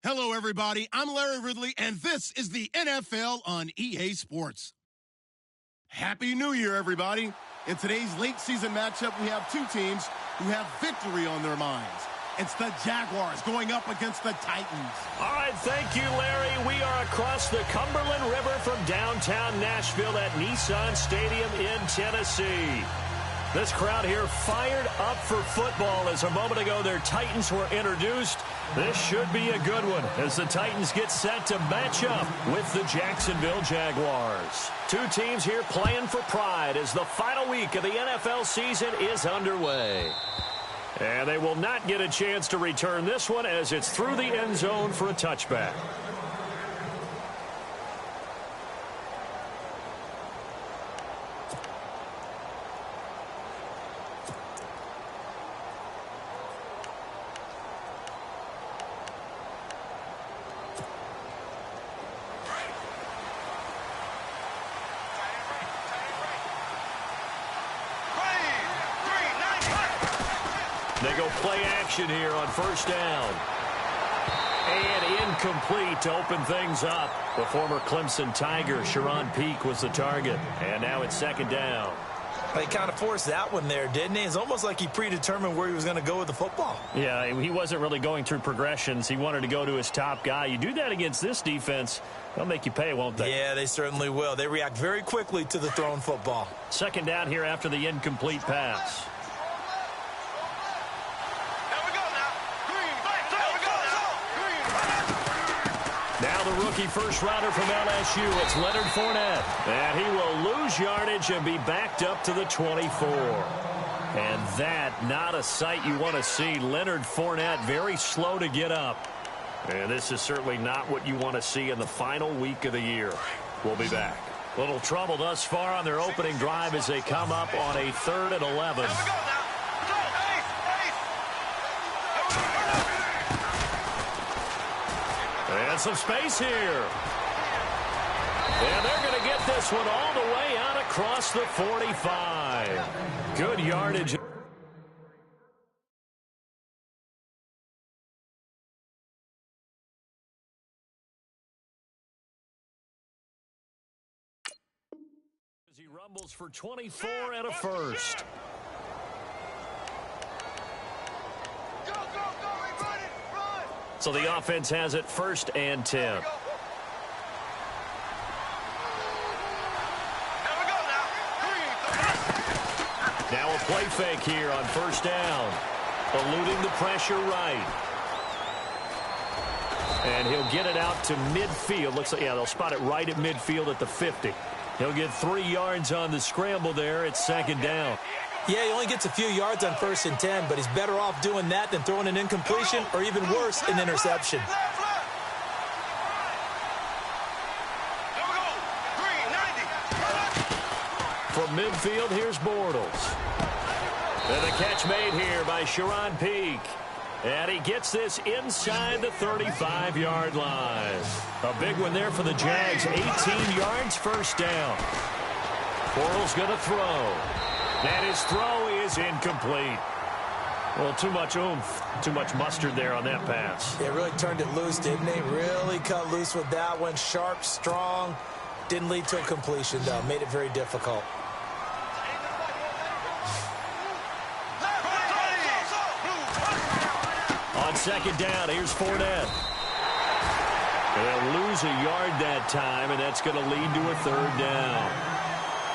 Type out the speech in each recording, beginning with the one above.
Hello, everybody. I'm Larry Ridley, and this is the NFL on EA Sports. Happy New Year, everybody. In today's late season matchup, we have two teams who have victory on their minds. It's the Jaguars going up against the Titans. All right, thank you, Larry. We are across the Cumberland River from downtown Nashville at Nissan Stadium in Tennessee. This crowd here fired up for football as a moment ago their Titans were introduced. This should be a good one as the Titans get set to match up with the Jacksonville Jaguars. Two teams here playing for pride as the final week of the NFL season is underway. And they will not get a chance to return this one as it's through the end zone for a touchback. They go play action here on first down. And incomplete to open things up. The former Clemson Tiger, Sharon Peak, was the target. And now it's second down. He kind of forced that one there, didn't he? It's almost like he predetermined where he was going to go with the football. Yeah, he wasn't really going through progressions. He wanted to go to his top guy. You do that against this defense, they'll make you pay, won't they? Yeah, they certainly will. They react very quickly to the thrown football. Second down here after the incomplete pass. Now the rookie first rounder from LSU, it's Leonard Fournette. And he will lose yardage and be backed up to the 24. And that, not a sight you want to see. Leonard Fournette very slow to get up. And this is certainly not what you want to see in the final week of the year. We'll be back. Little trouble thus far on their opening drive as they come up on a 3rd and 11. And some space here. And they're going to get this one all the way out across the 45. Good yardage. As he rumbles for 24 and a first. So the offense has it 1st and 10. Now a play fake here on first down. Eluding the pressure right. And he'll get it out to midfield. Looks like, yeah, they'll spot it right at midfield at the 50. He'll get 3 yards on the scramble there. It's second down. Yeah, he only gets a few yards on 1st and 10, but he's better off doing that than throwing an incompletion or even worse, an interception. From midfield, here's Bortles. And the catch made here by Sharon Peak. And he gets this inside the 35-yard line. A big one there for the Jags. 18 yards, first down. Bortles going to throw. And his throw is incomplete. Well, too much oomph, too much mustard there on that pass. Yeah, really turned it loose, didn't he? Really cut loose with that one. Sharp, strong. Didn't lead to a completion, though. Made it very difficult. On second down, here's Fournette. They'll lose a yard that time, and that's going to lead to a 3rd down.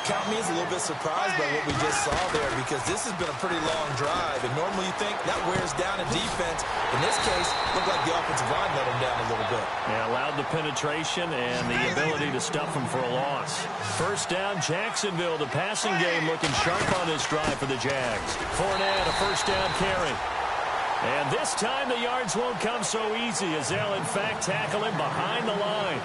Count me as a little bit surprised by what we just saw there because this has been a pretty long drive, and normally you think that wears down a defense. In this case, looked like the offensive line let him down a little bit. Yeah, allowed the penetration and the ability to stuff him for a loss. First down, Jacksonville. The passing game looking sharp on this drive for the Jags. Fournette, a first down carry. And this time the yards won't come so easy as they'll, in fact, tackle him behind the line.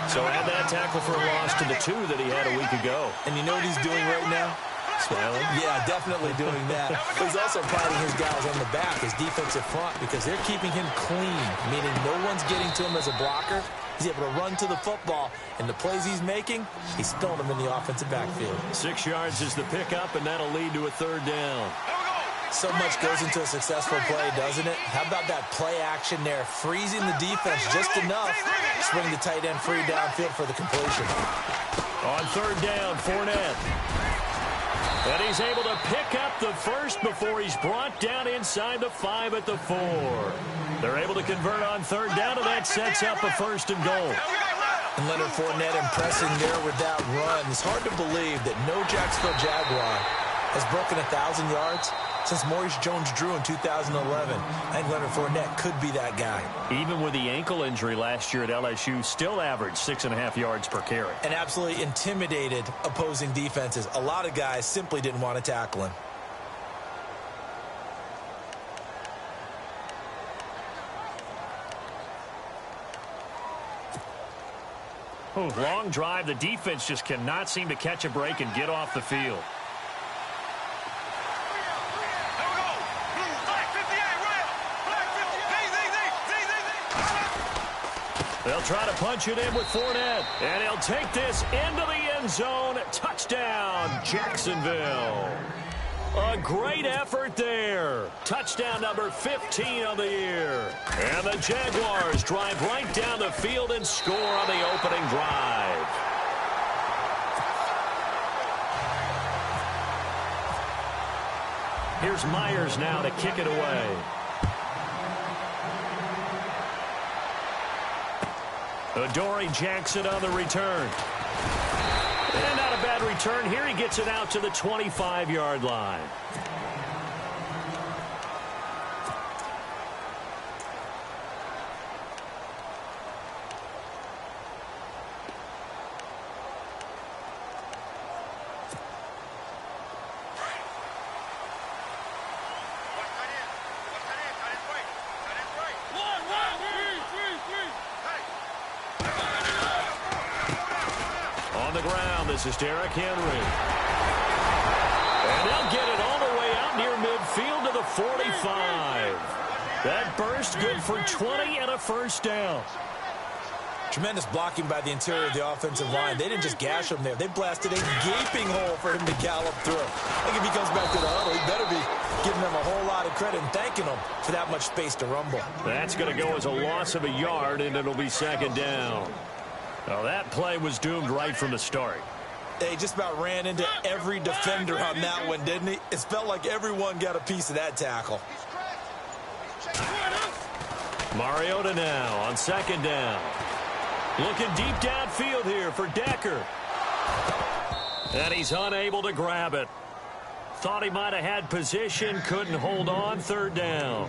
So add that tackle for a loss to the 2 that he had a week ago. And you know what he's doing right now? Smiling? Yeah, definitely doing that. But he's also patting his guys on the back, his defensive front, because they're keeping him clean, meaning no one's getting to him as a blocker. He's able to run to the football, and the plays he's making, he's throwing them in the offensive backfield. 6 yards is the pickup, and that'll lead to a 3rd down. So much goes into a successful play, doesn't it? How about that play action there? Freezing the defense just enough to swing the tight end free downfield for the completion. On third down, Fournette. And he's able to pick up the first before he's brought down inside the 5 at the 4. They're able to convert on third down, and that sets up a 1st and goal. And Leonard Fournette impressing there with that run. It's hard to believe that no Jacksonville Jaguar has broken 1,000 yards since Maurice Jones-Drew in 2011. I think Leonard Fournette could be that guy. Even with the ankle injury last year at LSU, still averaged 6.5 yards per carry. And absolutely intimidated opposing defenses. A lot of guys simply didn't want to tackle him. Long drive. The defense just cannot seem to catch a break and get off the field. They'll try to punch it in with Fournette. And he'll take this into the end zone. Touchdown, Jacksonville. A great effort there. Touchdown number 15 on the year. And the Jaguars drive right down the field and score on the opening drive. Here's Myers now to kick it away. Adoree Jackson on the return. And not a bad return here. He gets it out to the 25-yard line. This is Derrick Henry. And they'll get it all the way out near midfield to the 45. That burst good for 20 and a 1st down. Tremendous blocking by the interior of the offensive line. They didn't just gash him there. They blasted a gaping hole for him to gallop through. I think if he comes back to the huddle, he better be giving them a whole lot of credit and thanking them for that much space to rumble. That's going to go as a loss of a yard, and it'll be 2nd down. Now, that play was doomed right from the start. They just about ran into every defender on that one, didn't he? It felt like everyone got a piece of that tackle. Mariota now on 2nd down. Looking deep downfield here for Decker. And he's unable to grab it. Thought he might have had position, couldn't hold on. 3rd down.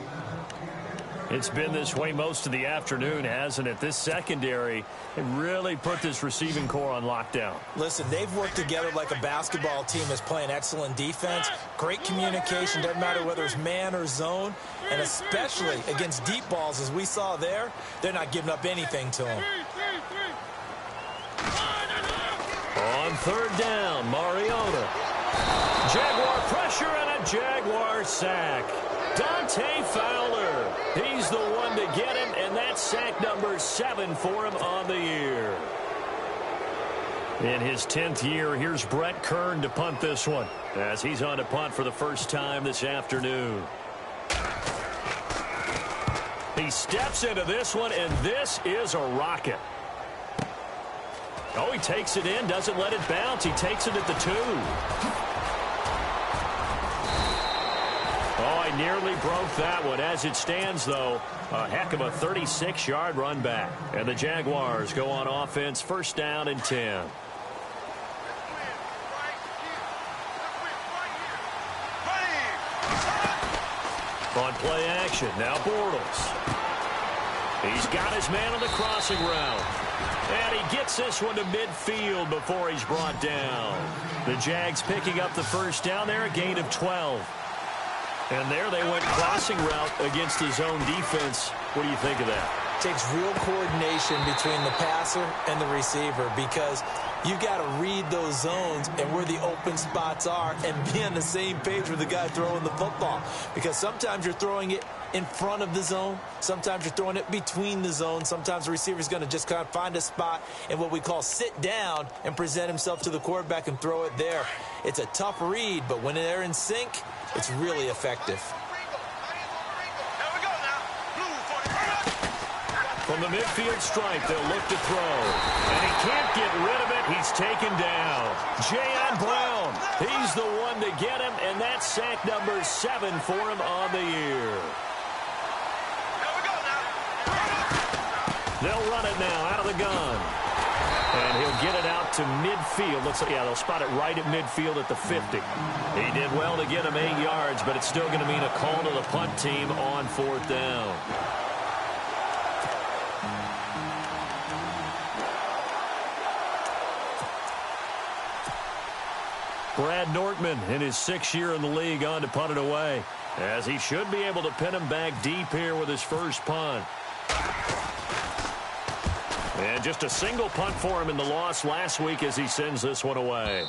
It's been this way most of the afternoon, hasn't it? This secondary, it really put this receiving core on lockdown. Listen, they've worked together like a basketball team that's playing excellent defense. Great communication, doesn't matter whether it's man or zone. And especially against deep balls, as we saw there, they're not giving up anything to them. On 3rd down, Mariota. Jaguar pressure and a Jaguar sack. Dante Fowler, he's the one to get him, and that's sack number 7 for him on the year. In his 10th year, here's Brett Kern to punt this one, as he's on to punt for the first time this afternoon. He steps into this one, and this is a rocket. Oh, he takes it in, doesn't let it bounce. He takes it at the 2. Oh, I nearly broke that one. As it stands, though, a heck of a 36-yard run back. And the Jaguars go on offense, 1st down and 10. On play action, now Bortles. He's got his man on the crossing route. And he gets this one to midfield before he's brought down. The Jags picking up the 1st down there, a gain of 12. And there they went crossing route against the zone defense. What do you think of that? Takes real coordination between the passer and the receiver, because you got to read those zones and where the open spots are and be on the same page with the guy throwing the football. Because sometimes you're throwing it in front of the zone. Sometimes you're throwing it between the zones. Sometimes the receiver's going to just kind of find a spot and what we call sit down and present himself to the quarterback and throw it there. It's a tough read, but when they're in sync, it's really effective. From the midfield stripe, they'll look to throw. And he can't get rid of it. He's taken down. Jayon Brown, he's the one to get him, and that's sack number 7 for him on the year. They'll run it now out of the gun. And he'll get it out to midfield. Looks like, yeah, they'll spot it right at midfield at the 50. He did well to get him 8 yards, but it's still going to mean a call to the punt team on 4th down. Brad Nortman in his 6th year in the league on to punt it away, as he should be able to pin him back deep here with his first punt. And just a single punt for him in the loss last week as he sends this one away.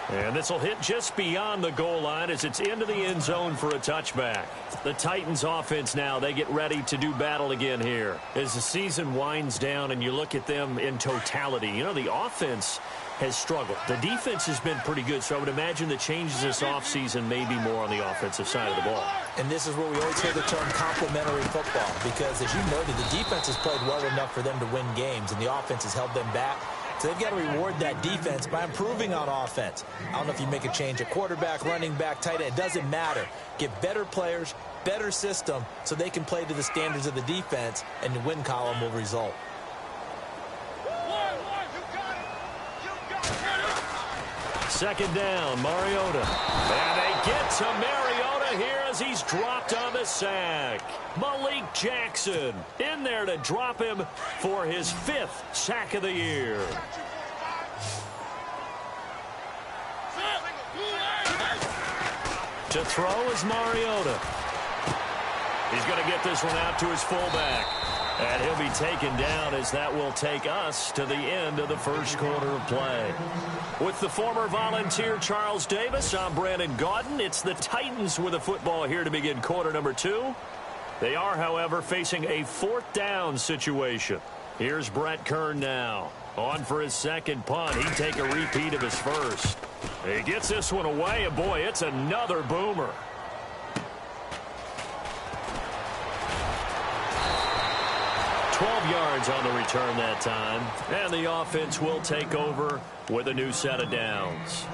And this will hit just beyond the goal line as it's into the end zone for a touchback. The Titans offense now, they get ready to do battle again here. As the season winds down and you look at them in totality, you know, the offense has struggled. The defense has been pretty good, so I would imagine the changes this offseason may be more on the offensive side of the ball. And this is where we always hear the term complementary football, because as you noted, the defense has played well enough for them to win games, and the offense has held them back. So they've got to reward that defense by improving on offense. I don't know if you make a change at quarterback, running back, tight end. It doesn't matter. Get better players, better system, so they can play to the standards of the defense, and the win column will result. Second down, Mariota. And they get to Mariota here as he's dropped on the sack. Malik Jackson in there to drop him for his 5th sack of the year. To throw is Mariota. He's going to get this one out to his fullback. And he'll be taken down as that will take us to the end of the first quarter of play. With the former Volunteer Charles Davis, I'm Brandon Gaudin. It's the Titans with the football here to begin quarter number 2. They are, however, facing a 4th down situation. Here's Brett Kern now. On for his second punt. He'd take a repeat of his first. He gets this one away, and boy, it's another boomer. Yards on the return that time, and the offense will take over with a new set of downs.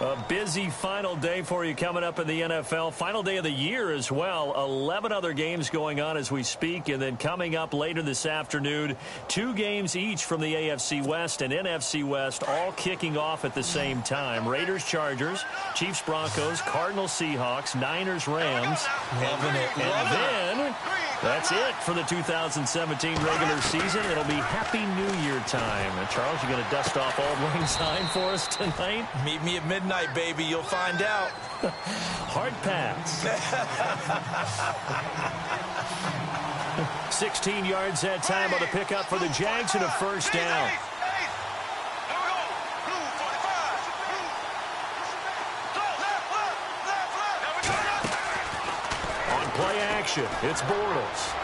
A busy final day for you coming up in the NFL. Final day of the year as well. 11 other games going on as we speak, and then coming up later this afternoon, 2 games each from the AFC West and NFC West, all kicking off at the same time. Raiders, Chargers, Chiefs, Broncos, Cardinals, Seahawks, Niners, Rams. Loving it. And then that's it for the 2017 regular season. It'll be Happy New Year time. And Charles, you going to dust off Auld Lang Syne for us tonight? Meet me at midnight, baby. You'll find out. Hard pass. 16 yards that time on the pickup for the Jags and a first down. On play action, it's Bortles.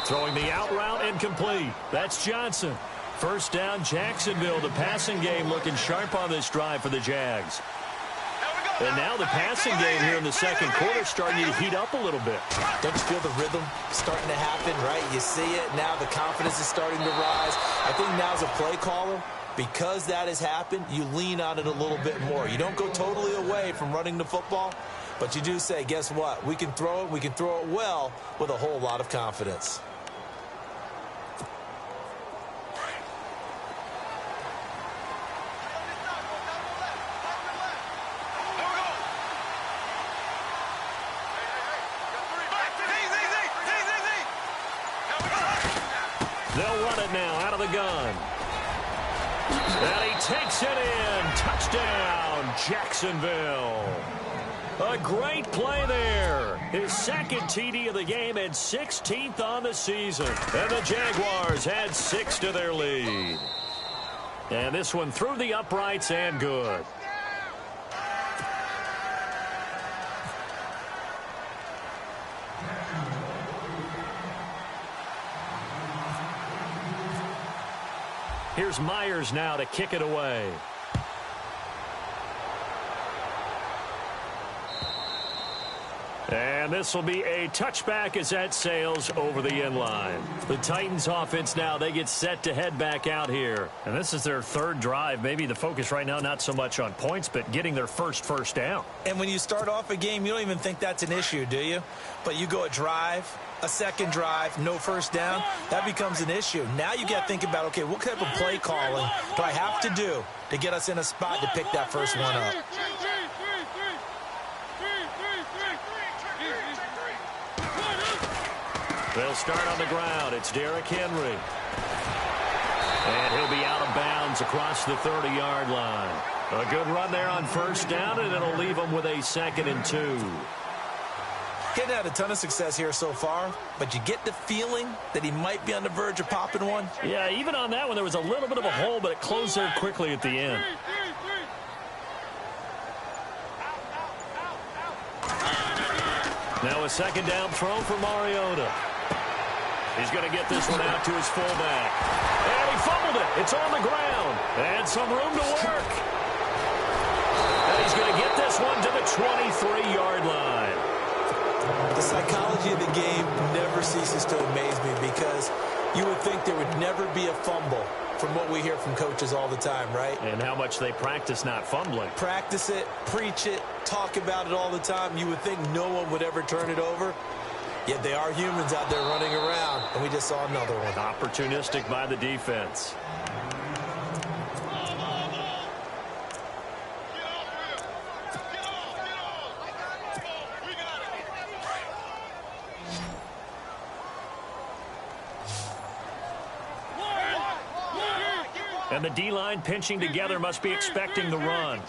Throwing the out route incomplete. That's Johnson. First down, Jacksonville. The passing game looking sharp on this drive for the Jags. And now the passing game here in the second quarter starting to heat up a little bit. Don't you feel the rhythm starting to happen, right? You see it. Now the confidence is starting to rise. I think now as a play caller, because that has happened, you lean on it a little bit more. You don't go totally away from running the football, but you do say, guess what? We can throw it well with a whole lot of confidence. They'll run it now out of the gun. And he takes it in. Touchdown, Jacksonville. A great play there. His second TD of the game and 16th on the season. And the Jaguars add 6 to their lead. And this one through the uprights and good. Here's Myers now to kick it away. And this will be a touchback as that sails over the end line. The Titans offense now, they get set to head back out here. And this is their third drive. Maybe the focus right now not so much on points, but getting their first down. And when you start off a game, you don't even think that's an issue, do you? But you go a drive, a second drive, no first down, that becomes an issue. Now you got to think about, okay, what type of play calling do I have to do to get us in a spot to pick that first one up? They'll start on the ground. It's Derrick Henry. And he'll be out of bounds across the 30-yard line. A good run there on first down, and it'll leave him with a 2nd and 2. He hadn't had a ton of success here so far, but you get the feeling that he might be on the verge of popping one. Yeah, even on that one, there was a little bit of a hole, but it closed there quickly at the end. Now a 2nd down throw for Mariota. He's going to get this one out to his fullback. And he fumbled it. It's on the ground. And some room to work. And he's going to get this one to the 23-yard line. The psychology of the game never ceases to amaze me because you would think there would never be a fumble from what we hear from coaches all the time, right? And how much they practice not fumbling. Practice it, preach it, talk about it all the time. You would think no one would ever turn it over. Yet they are humans out there running around, and we just saw another one. Opportunistic by the defense. And the D-line pinching together must be expecting the run.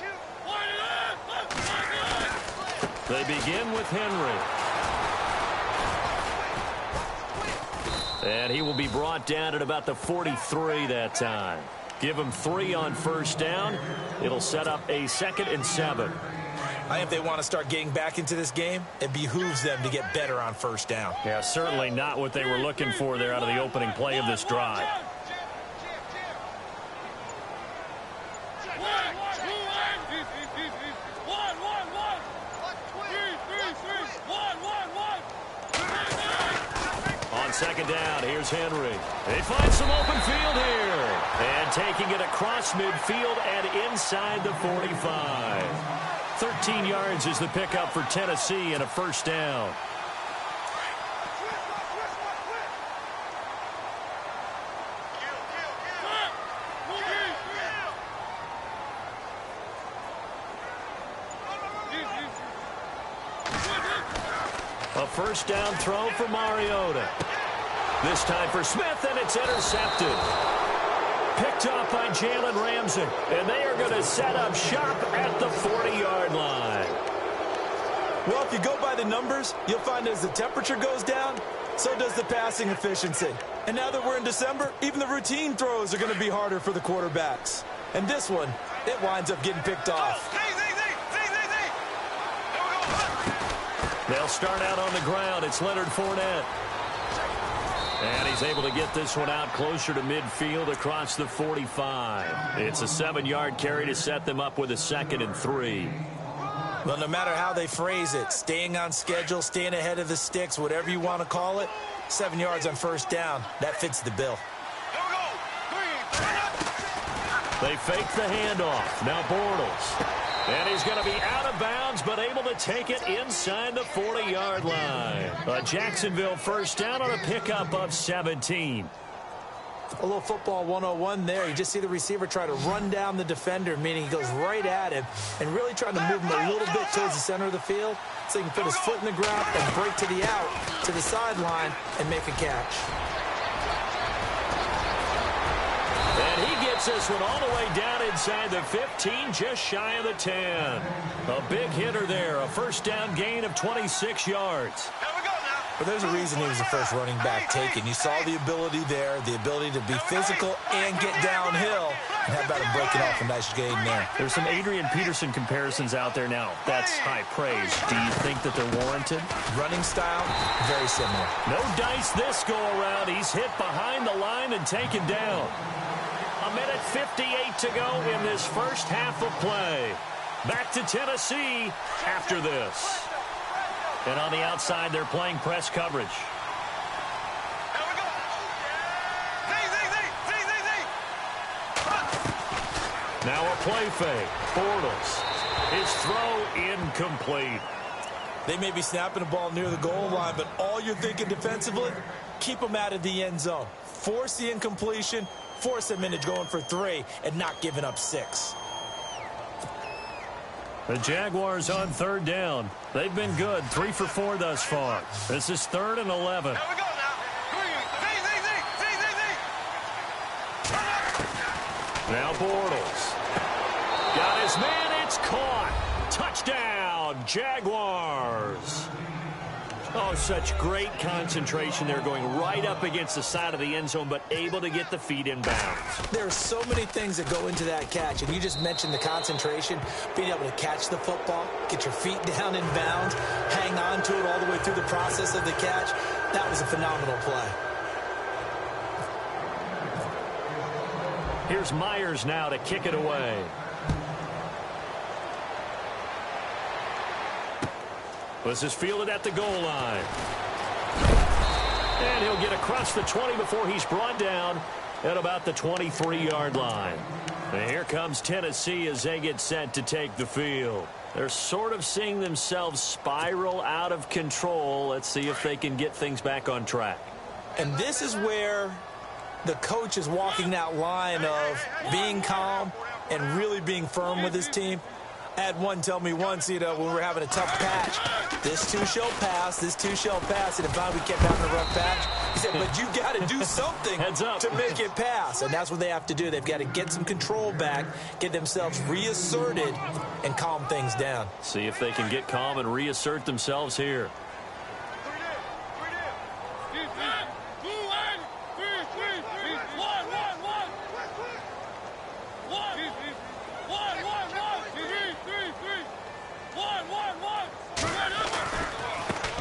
They begin with Henry. And he will be brought down at about the 43 that time. Give him 3 on first down. It'll set up a 2nd and 7. I think if they want to start getting back into this game, it behooves them to get better on first down. Yeah, certainly not what they were looking for there out of the opening play of this drive. On 2nd down, here's Henry. They find some open field here. And taking it across midfield and inside the 45. 13 yards is the pickup for Tennessee and a first down. A first down throw for Mariota. This time for Smith, and it's intercepted. Picked off by Jalen Ramsey, and they are going to set up shop at the 40-yard line. Well, if you go by the numbers, you'll find as the temperature goes down, so does the passing efficiency. And now that we're in December, even the routine throws are going to be harder for the quarterbacks. And this one, it winds up getting picked off. They'll start out on the ground. It's Leonard Fournette. And he's able to get this one out closer to midfield across the 45. It's a 7-yard carry to set them up with a 2nd and 3. Well, no matter how they phrase it, staying on schedule, staying ahead of the sticks, whatever you want to call it, 7 yards on first down, that fits the bill. They fake the handoff. Now Bortles. And he's going to be out of bounds, but able to take it inside the 40-yard line. A Jacksonville first down on a pickup of 17. A little football 101 there. You just see the receiver try to run down the defender, meaning he goes right at him and really trying to move him a little bit towards the center of the field so he can put his foot in the ground and break to the out, to the sideline, and make a catch. And he gets this one all the way down inside the 15, just shy of the 10. A big hitter there, a first down gain of 26 yards. But there's a reason he was the first running back taken. You saw the ability there, the ability to be physical and get downhill. And how about him breaking off a nice gain there? There's some Adrian Peterson comparisons out there now. That's high praise. Do you think that they're warranted? Running style, very similar. No dice this go around. He's hit behind the line and taken down. 1:58 to go in this first half of play. Back to Tennessee after this. And on the outside, they're playing press coverage. Now a play fake. Bortles. His throw incomplete. They may be snapping the ball near the goal line, but all you're thinking defensively, keep them out of the end zone. Force the incompletion, force them into going for 3, and not giving up 6. The Jaguars on third down. They've been good, 3 for 4 thus far. This is 3rd and 11. Now Bortles. Got his man, it's caught. Touchdown, Jaguars. Oh, such great concentration. They're going right up against the side of the end zone, but able to get the feet in bounds. There are so many things that go into that catch, and you just mentioned the concentration, being able to catch the football, get your feet down in bounds, hang on to it all the way through the process of the catch. That was a phenomenal play. Here's Myers now to kick it away. This is fielded at the goal line. And he'll get across the 20 before he's brought down at about the 23-yard line. And here comes Tennessee as they get set to take the field. They're sort of seeing themselves spiral out of control. Let's see if they can get things back on track. And this is where the coach is walking that line of being calm and really being firm with his team. I had one tell me once, when we were having a tough patch, this too shall pass, this too shall pass. And if we kept having a rough patch, he said, but you got to do something to make it pass. And that's what they have to do. They've got to get some control back, get themselves reasserted, and calm things down. See if they can get calm and reassert themselves here.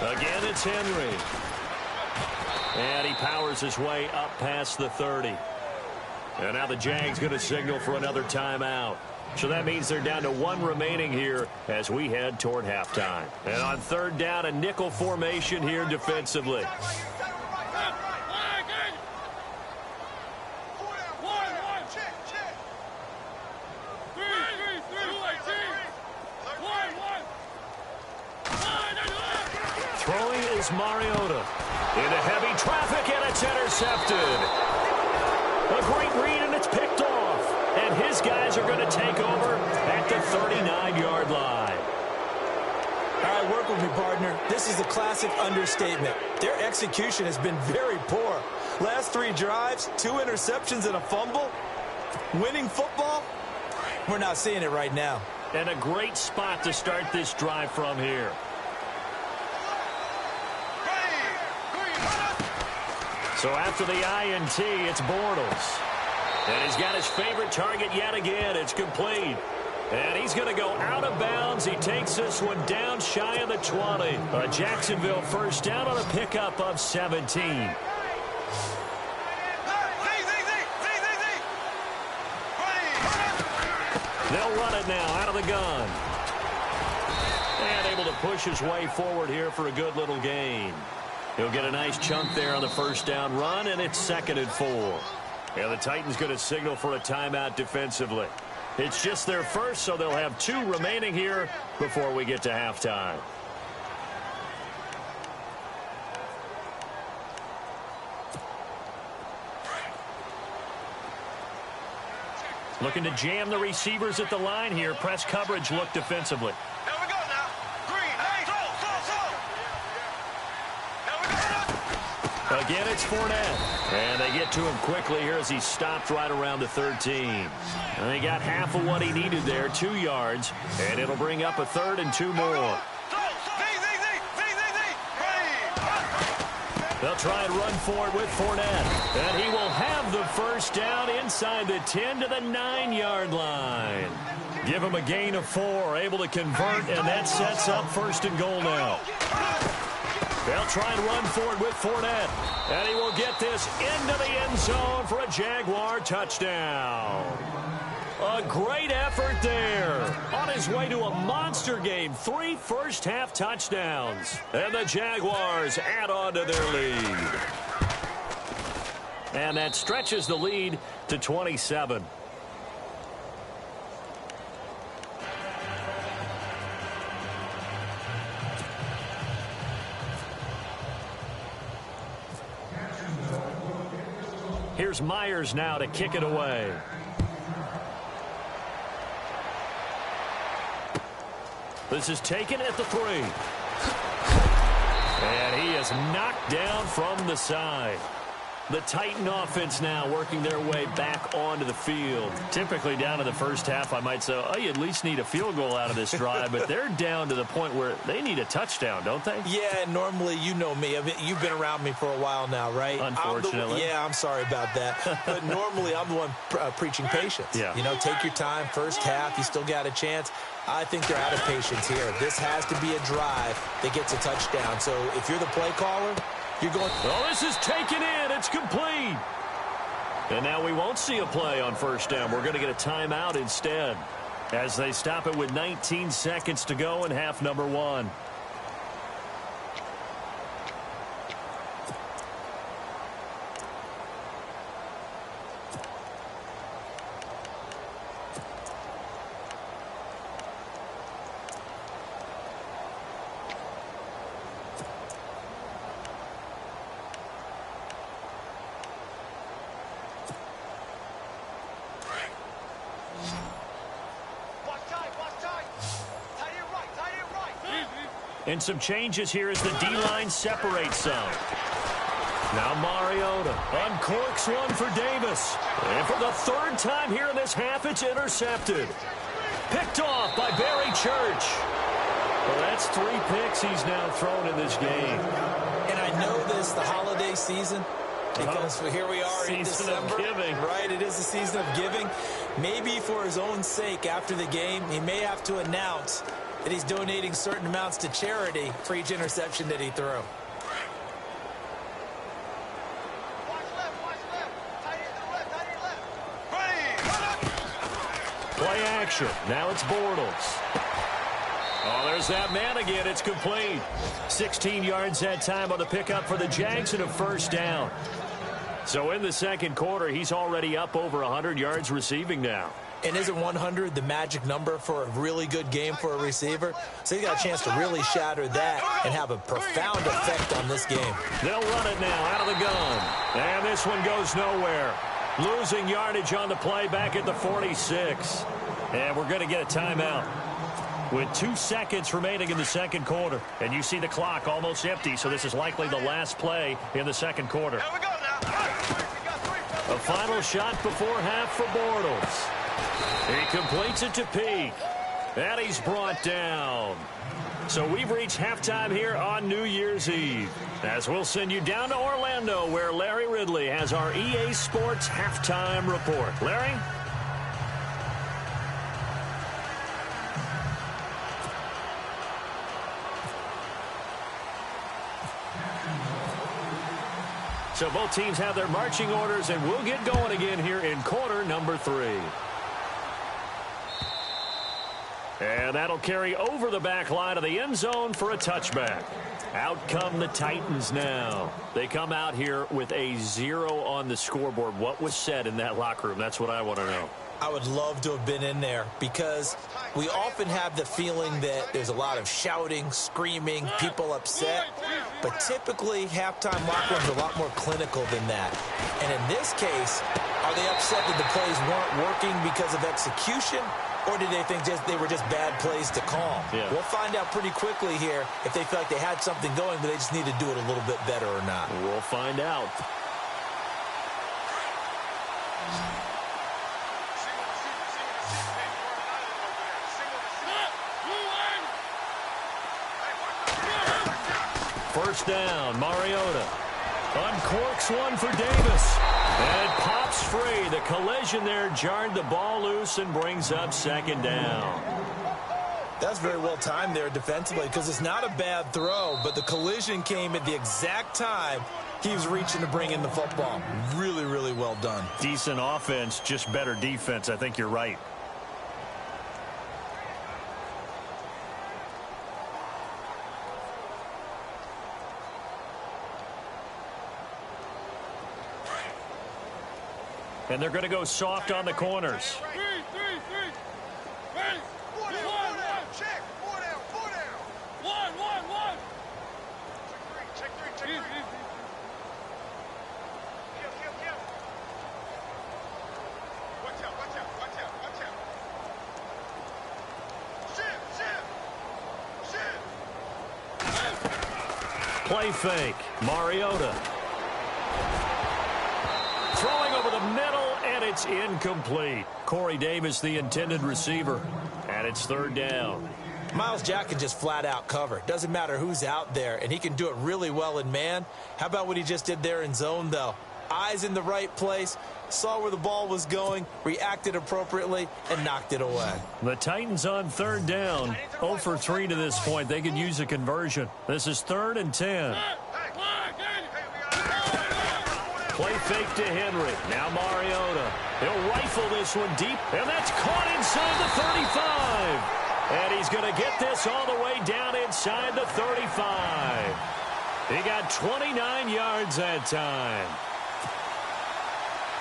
Again, it's Henry. And he powers his way up past the 30. And now the Jags going to signal for another timeout. So that means they're down to 1 remaining here as we head toward halftime. And on third down, a nickel formation here defensively. Throwing is Mariota. Into heavy traffic, and it's intercepted. A great read, and it's picked off. And his guys are going to take over at the 39-yard line. All right, work with me, partner. This is a classic understatement. Their execution has been very poor. Last 3 drives, 2 interceptions and a fumble. Winning football? We're not seeing it right now. And a great spot to start this drive from here. So after the INT, it's Bortles. And he's got his favorite target yet again. It's complete. And he's going to go out of bounds. He takes this one down shy of the 20. A Jacksonville first down on a pickup of 17. They'll run it now out of the gun. And able to push his way forward here for a good little gain. He'll get a nice chunk there on the first down run, and it's 2nd and 4. Yeah, the Titans going to signal for a timeout defensively. It's just their first, so they'll have 2 remaining here before we get to halftime. Looking to jam the receivers at the line here. Press coverage look defensively. Again, it's Fournette. And they get to him quickly here as he stopped right around the 13. And they got half of what he needed there, 2 yards. And it'll bring up a 3rd and 2 more. They'll try and run for it with Fournette. And he will have the first down inside the 10 to the 9-yard line. Give him a gain of 4, able to convert, and that sets up 1st and goal now. They'll try and run for it with Fournette. And he will get this into the end zone for a Jaguar touchdown. A great effort there. On his way to a monster game. 3 first-half touchdowns. And the Jaguars add on to their lead. And that stretches the lead to 27. Here's Myers now to kick it away. This is taken at the 3. And he is knocked down from the side. The Titan offense now working their way back onto the field. Typically down to the first half, I might say, oh, you at least need a field goal out of this drive. But they're down to the point where they need a touchdown, don't they? Yeah, normally, you know me. I mean, you've been around me for a while now, right? Unfortunately. I'm sorry about that. But normally, I'm the one preaching patience. Yeah. You know, take your time. First half, you still got a chance. I think they're out of patience here. This has to be a drive that gets a touchdown. So if you're the play caller, you're going. Oh, this is taken in. It's complete. And now we won't see a play on first down. We're going to get a timeout instead as they stop it with 19 seconds to go in half number 1. And some changes here as the D-line separates some. Now Mariota uncorks one for Davis. And for the 3rd time here in this half, it's intercepted. Picked off by Barry Church. Well, that's 3 picks he's now thrown in this game. And I know this, the holiday season, because here we are in December. Season of giving. Right, it is the season of giving. Maybe for his own sake after the game, he may have to announce that he's donating certain amounts to charity for each interception that he threw. Watch left, tight end left. Play action. Now it's Bortles. Oh, there's that man again. It's complete. 16 yards that time on the pickup for the Jags and a first down. So in the second quarter, he's already up over 100 yards receiving now. And isn't 100 the magic number for a really good game for a receiver? So he's got a chance to really shatter that and have a profound effect on this game. They'll run it now out of the gun. And this one goes nowhere. Losing yardage on the play back at the 46. And we're going to get a timeout with 2 seconds remaining in the second quarter. And you see the clock almost empty, so this is likely the last play in the second quarter. Here we go now. A final shot before half for Bortles. He completes it to Peak. And he's brought down. So we've reached halftime here on New Year's Eve. As we'll send you down to Orlando, where Larry Ridley has our EA Sports halftime report. Larry? So both teams have their marching orders, and we'll get going again here in quarter number 3. And that'll carry over the back line of the end zone for a touchback. Out come the Titans now. They come out here with a 0 on the scoreboard. What was said in that locker room? That's what I want to know. I would love to have been in there because we often have the feeling that there's a lot of shouting, screaming, people upset. But typically, halftime locker rooms are a lot more clinical than that. And in this case, are they upset that the plays weren't working because of execution? Or did they think they were just bad plays to call? Yeah. We'll find out pretty quickly here if they feel like they had something going, but they just need to do it a little bit better or not. We'll find out. First down, Mariota uncorks one for Davis. And it pops free. The collision there jarred the ball loose and brings up second down. That's very well timed there defensively because it's not a bad throw, but the collision came at the exact time he was reaching to bring in the football. Really, really well done. Decent offense, just better defense. I think you're right. And they're going to go soft on the corners. Play fake. Mariota. Throwing over the middle, and it's incomplete. Corey Davis, the intended receiver. And it's third down. Miles Jack can just flat out cover. Doesn't matter who's out there, and he can do it really well in man. How about what he just did there in zone, though? Eyes in the right place, saw where the ball was going, reacted appropriately, and knocked it away. The Titans on third down. 0 for 3 to this point. They could use a conversion. This is 3rd and 10. Play fake to Henry. Now Mariota. He'll rifle this one deep, and that's caught inside the 35. And he's going to get this all the way down inside the 35. He got 29 yards that time.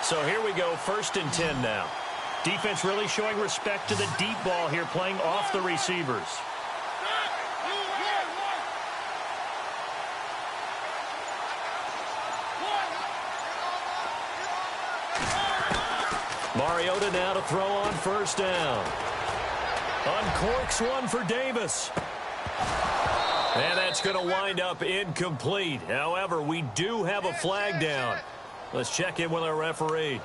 So here we go, 1st and 10 now. Defense really showing respect to the deep ball here, playing off the receivers. Mariota now to throw on 1st down. Uncorks one for Davis. And that's going to wind up incomplete. However, we do have a flag down. Let's check in with our referee.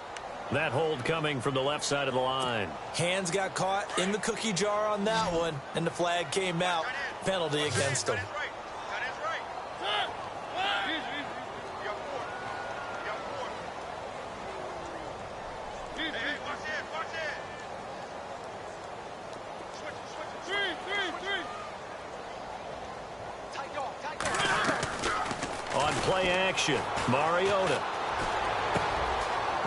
That hold coming from the left side of the line. Hands got caught in the cookie jar on that one, and the flag came out. Penalty against him. On play action, Mariota.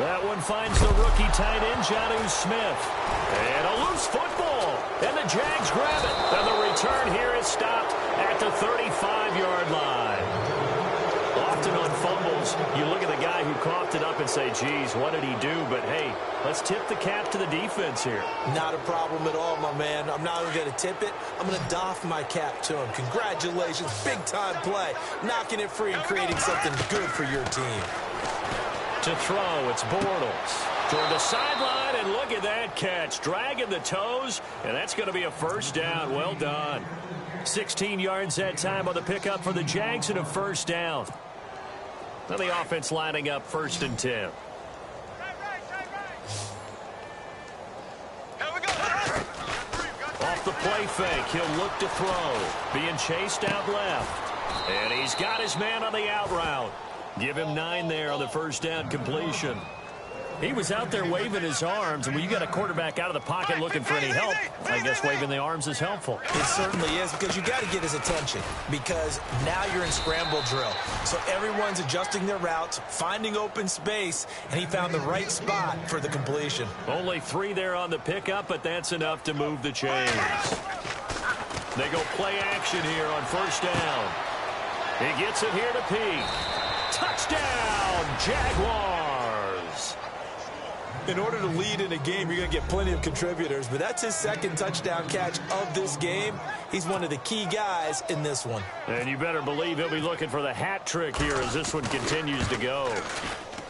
That one finds the rookie tight end, Jonnu Smith. And a loose football. And the Jags grab it. And the return here is stopped at the 35-yard line. Often on fumbles, you look at the guy who coughed it up and say, geez, what did he do? But, hey, let's tip the cap to the defense here. Not a problem at all, my man. I'm not even going to tip it. I'm going to doff my cap to him. Congratulations. Big-time play. Knocking it free and creating something good for your team. To throw, it's Bortles. Toward the sideline, and look at that catch. Dragging the toes, and that's going to be a 1st down. Well done. 16 yards that time on the pickup for the Jags and a 1st down. Now the offense lining up 1st and 10. Off the play fake, he'll look to throw. Being chased out left. And he's got his man on the out route. Give him 9 there on the 1st down completion. He was out there waving his arms, and when you got a quarterback out of the pocket looking for any help, I guess waving the arms is helpful. It certainly is, because you got to get his attention, because now you're in scramble drill. So everyone's adjusting their routes, finding open space, and he found the right spot for the completion. Only 3 there on the pickup, but that's enough to move the chains. They go play action here on 1st down. He gets it here to Peak. Touchdown, Jaguars. In order to lead in a game, you're going to get plenty of contributors, but that's his 2nd touchdown catch of this game. He's one of the key guys in this one. And you better believe he'll be looking for the hat trick here as this one continues to go.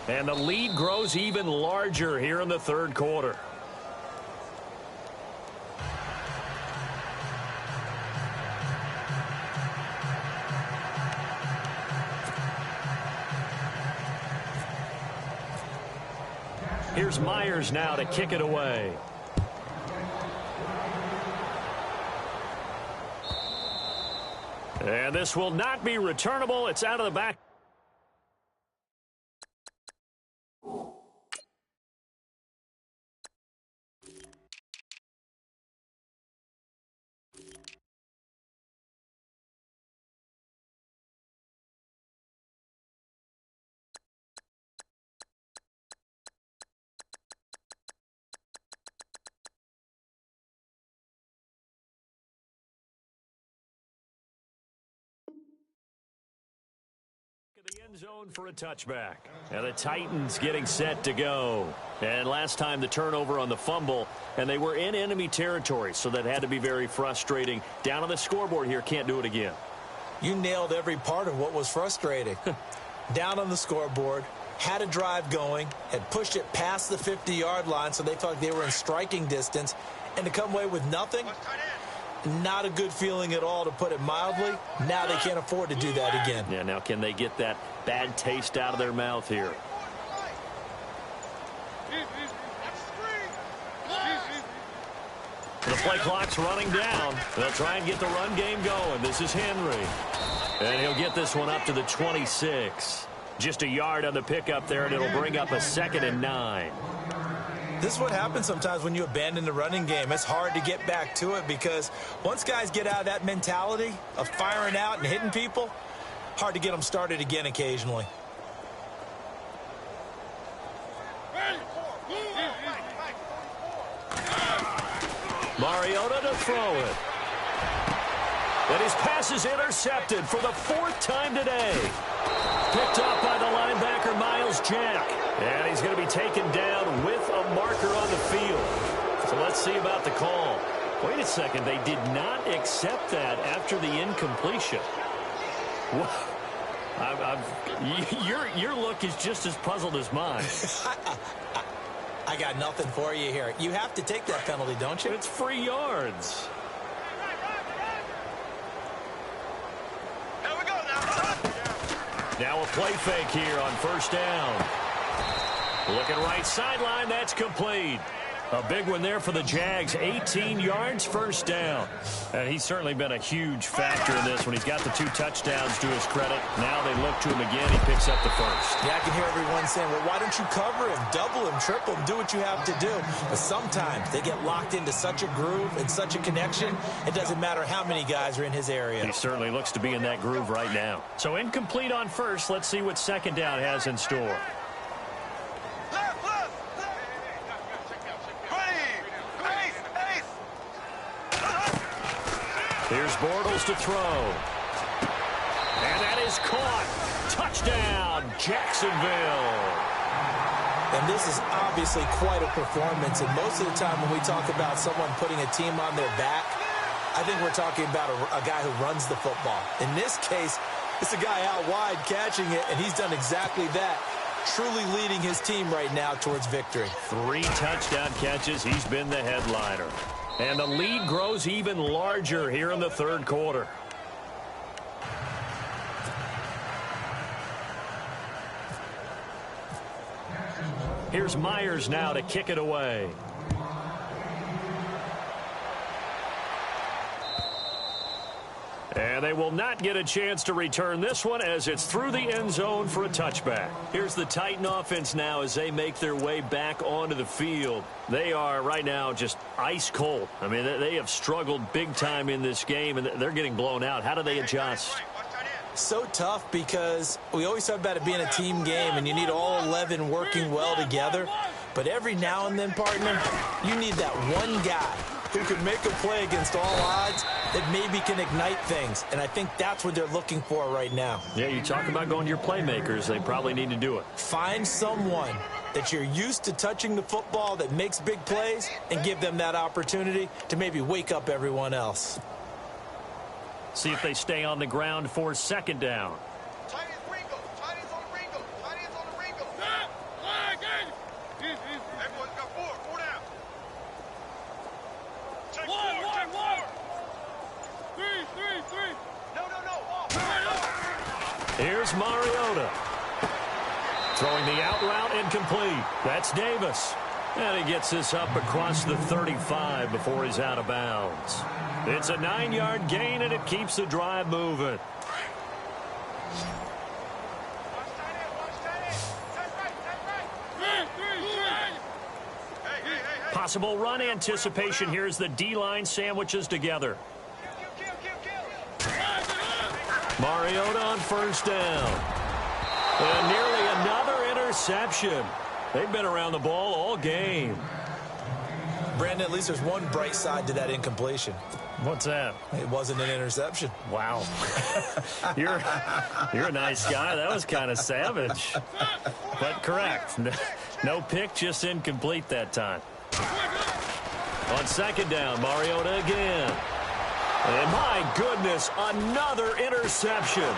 And the lead grows even larger here in the 3rd quarter. Here's Myers now to kick it away. And this will not be returnable. It's out of the back. end zone for a touchback. And the Titans getting set to go. And last time the turnover on the fumble, and they were in enemy territory, so that had to be very frustrating. Down on the scoreboard here, can't do it again. You nailed every part of what was frustrating. Down on the scoreboard, had a drive going, had pushed it past the 50-yard line so they felt like they were in striking distance, and to come away with nothing, not a good feeling at all, to put it mildly. Now they can't afford to do that again. Yeah, now can they get that bad taste out of their mouth here? The play clock's running down. They'll try and get the run game going. This is Henry. And he'll get this one up to the 26. Just a yard on the pickup there, and it'll bring up a 2nd and 9. This is what happens sometimes when you abandon the running game. It's hard to get back to it because once guys get out of that mentality of firing out and hitting people, hard to get them started again occasionally. Mariota to throw it. And his pass is intercepted for the 4th time today. Picked up by the linebacker, Miles Jack. And he's going to be taken down with a marker on the field. So let's see about the call. Wait a second. They did not accept that after the incompletion. Your look is just as puzzled as mine. I got nothing for you here. You have to take that penalty, don't you? It's free yards. Here we go now. Now a play fake here on 1st down. Looking right sideline, that's complete. A big one there for the Jags. 18 yards, 1st down. And he's certainly been a huge factor in this when he's got the 2 touchdowns to his credit. Now they look to him again. He picks up the 1st. Yeah, I can hear everyone saying, well, why don't you cover him, double him, triple him, do what you have to do. But sometimes they get locked into such a groove and such a connection, it doesn't matter how many guys are in his area. He certainly looks to be in that groove right now. So incomplete on 1st. Let's see what 2nd down has in store. Here's Bortles to throw. And that is caught. Touchdown, Jacksonville. And this is obviously quite a performance. And most of the time when we talk about someone putting a team on their back, I think we're talking about a guy who runs the football. In this case, it's a guy out wide catching it, and he's done exactly that. Truly leading his team right now towards victory. 3 touchdown catches. He's been the headliner. And the lead grows even larger here in the 3rd quarter. Here's Myers now to kick it away. And they will not get a chance to return this one as it's through the end zone for a touchback. Here's the Titan offense now as they make their way back onto the field. They are right now just ice cold. I mean, they have struggled big time in this game, and they're getting blown out. How do they adjust? So tough because we always talk about it being a team game, and you need all 11 working well together. But every now and then, partner, you need that one guy who can make a play against all odds that maybe can ignite things. And I think that's what they're looking for right now. Yeah, you talk about going to your playmakers. They probably need to do it. Find someone that you're used to touching the football that makes big plays and give them that opportunity to maybe wake up everyone else. See if they stay on the ground for 2nd down. Everyone's got 4 down. One. 3. No. Here's Mariota. Throwing the out route incomplete. That's Davis. And he gets this up across the 35 before he's out of bounds. It's a 9-yard gain, and it keeps the drive moving. Possible run anticipation here as the D-line sandwiches together. Mariota on 1st down. And nearly another interception. They've been around the ball all game. Brandon, at least there's one bright side to that incompletion. What's that? It wasn't an interception. Wow. You're a nice guy. That was kind of savage. But correct. No pick, just incomplete that time. On second down, Mariota again. And my goodness, another interception.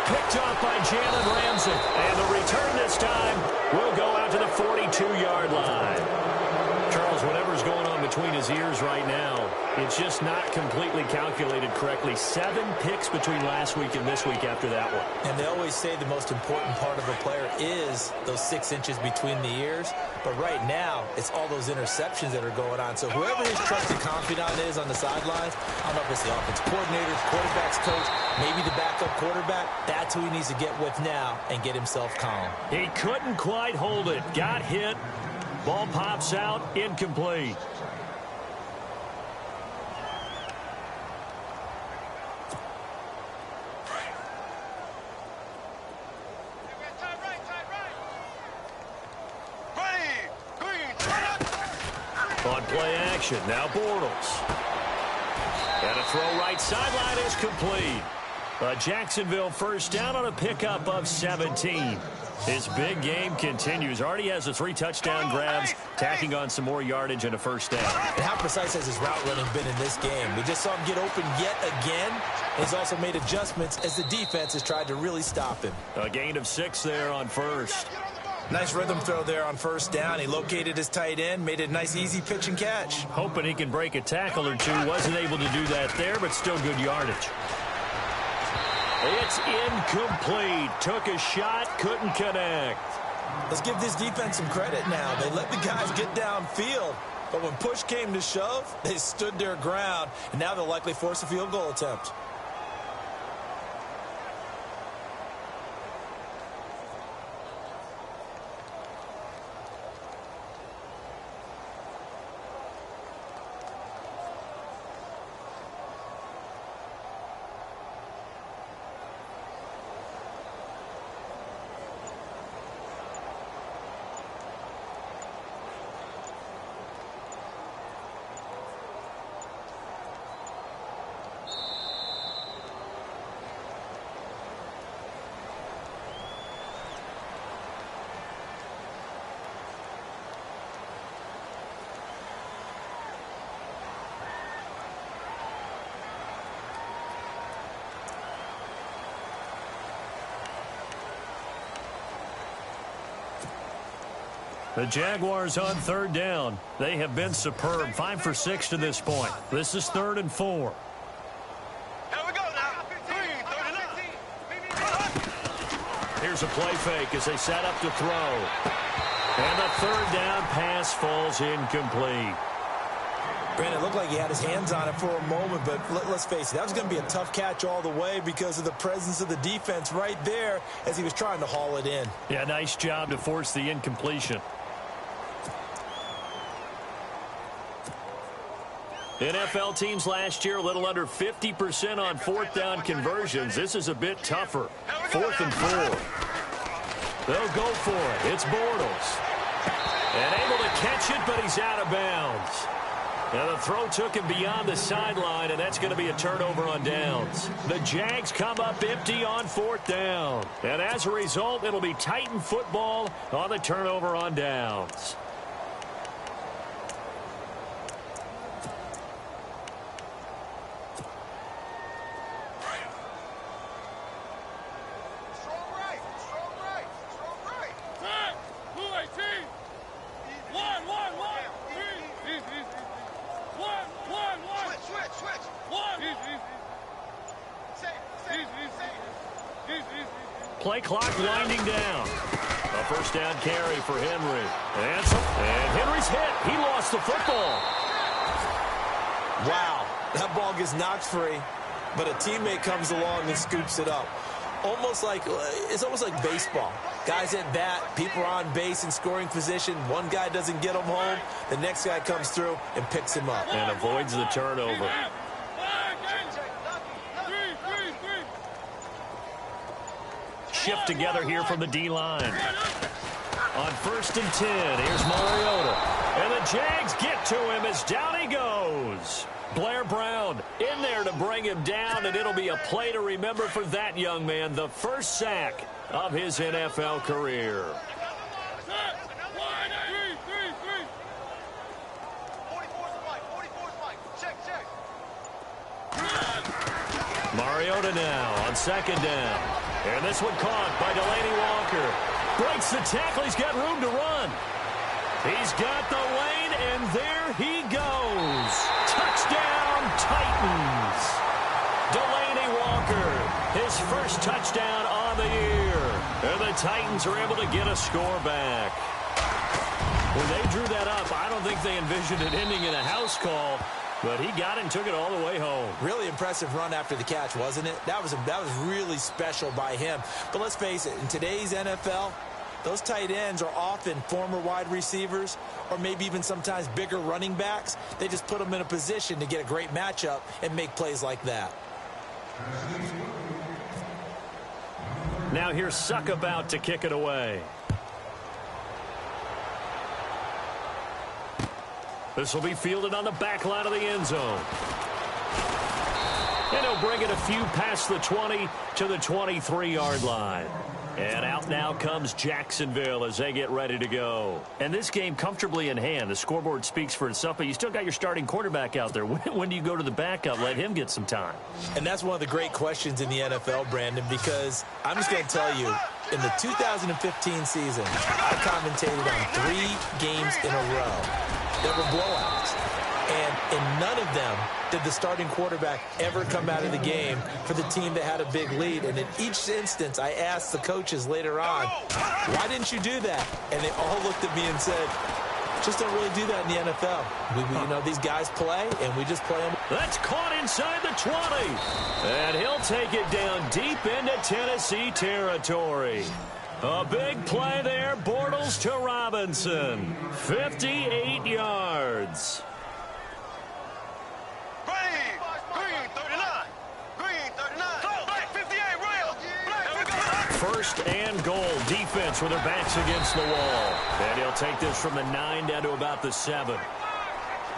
Picked off by Jalen Ramsey. And the return this time will go out to the 42-yard line. Charles, whatever's going on between his ears right now, it's just not completely calculated correctly. 7 picks between last week and this week after that one. And they always say the most important part of a player is those 6 inches between the ears. But right now, it's all those interceptions that are going on. So whoever his trusted confidant is on the sidelines, I don't know if it's the offense coordinator, quarterback's coach, maybe the backup quarterback, that's who he needs to get with now and get himself calm. He couldn't quite hold it. Got hit. Ball pops out, incomplete. On play action, now Bortles. And a throw right sideline is complete. Jacksonville first down on a pickup of 17. His big game continues. Already has the 3 touchdown grabs, tacking on some more yardage and a first down. And how precise has his route running been in this game? We just saw him get open yet again. He's also made adjustments as the defense has tried to really stop him. A gain of 6 there on first. Nice rhythm throw there on first down. He located his tight end, made it a nice easy pitch and catch. Hoping he can break a tackle or two. Wasn't able to do that there, but still good yardage. It's incomplete. Took a shot, couldn't connect. Let's give this defense some credit now. They let the guys get downfield, but when push came to shove, they stood their ground, and now they'll likely force a field goal attempt. The Jaguars on third down. They have been superb. 5 for 6 to this point. This is 3rd and 4. Here we go now. 39. Here's a play fake as they set up to throw. And the 3rd down pass falls incomplete. Brandon, it looked like he had his hands on it for a moment, but let's face it, that was going to be a tough catch all the way because of the presence of the defense right there as he was trying to haul it in. Yeah, nice job to force the incompletion. NFL teams last year a little under 50% on 4th down conversions. This is a bit tougher. 4th and 4. They'll go for it. It's Bortles. And able to catch it, but he's out of bounds. Now the throw took him beyond the sideline, and that's going to be a turnover on downs. The Jags come up empty on 4th down. And as a result, it'll be Titan football on the turnover on downs. Play clock winding down. A first down carry for Henry. And Henry's hit. He lost the football. Wow, that ball gets knocked free, but a teammate comes along and scoops it up. It's almost like baseball. Guys at bat, people are on base in scoring position. One guy doesn't get him home. The next guy comes through and picks him up. And avoids the turnover. Shift together here from the D-line. On 1st and 10, here's Mariota. And the Jags get to him as down he goes. Blair Brown in there to bring him down, and it'll be a play to remember for that young man. The first sack of his NFL career. Mariota now on second down. And this one caught by Delaney Walker. Breaks the tackle. He's got room to run. He's got the lane, and there he goes. Touchdown, Titans. Delaney Walker, his first touchdown on the year. And the Titans are able to get a score back. When they drew that up, I don't think they envisioned it ending in a house call. But he got it and took it all the way home. Really impressive run after the catch, wasn't it? That was really special by him. But let's face it, in today's NFL, those tight ends are often former wide receivers or maybe even sometimes bigger running backs. They just put them in a position to get a great matchup and make plays like that. Now here's Suckabout to kick it away. This will be fielded on the back line of the end zone. And he'll bring it a few past the 20 to the 23-yard line. And out now comes Jacksonville as they get ready to go. And this game comfortably in hand. The scoreboard speaks for itself, but you still got your starting quarterback out there. When do you go to the backup? Let him get some time. And that's one of the great questions in the NFL, Brandon, because I'm just going to tell you, in the 2015 season, I commentated on 3 games in a row that were blowouts. And in none of them did the starting quarterback ever come out of the game for the team that had a big lead. And in each instance, I asked the coaches later on, why didn't you do that? And they all looked at me and said, just don't really do that in the NFL. You know, these guys play, and we just play them. That's caught inside the 20. And he'll take it down deep into Tennessee territory. A big play there, Bortles to Robinson. 58 yards. Green 39. Green 39. Black 58, Royal. Black 58. First and goal. Defense with their backs against the wall. And he'll take this from the 9 down to about the 7.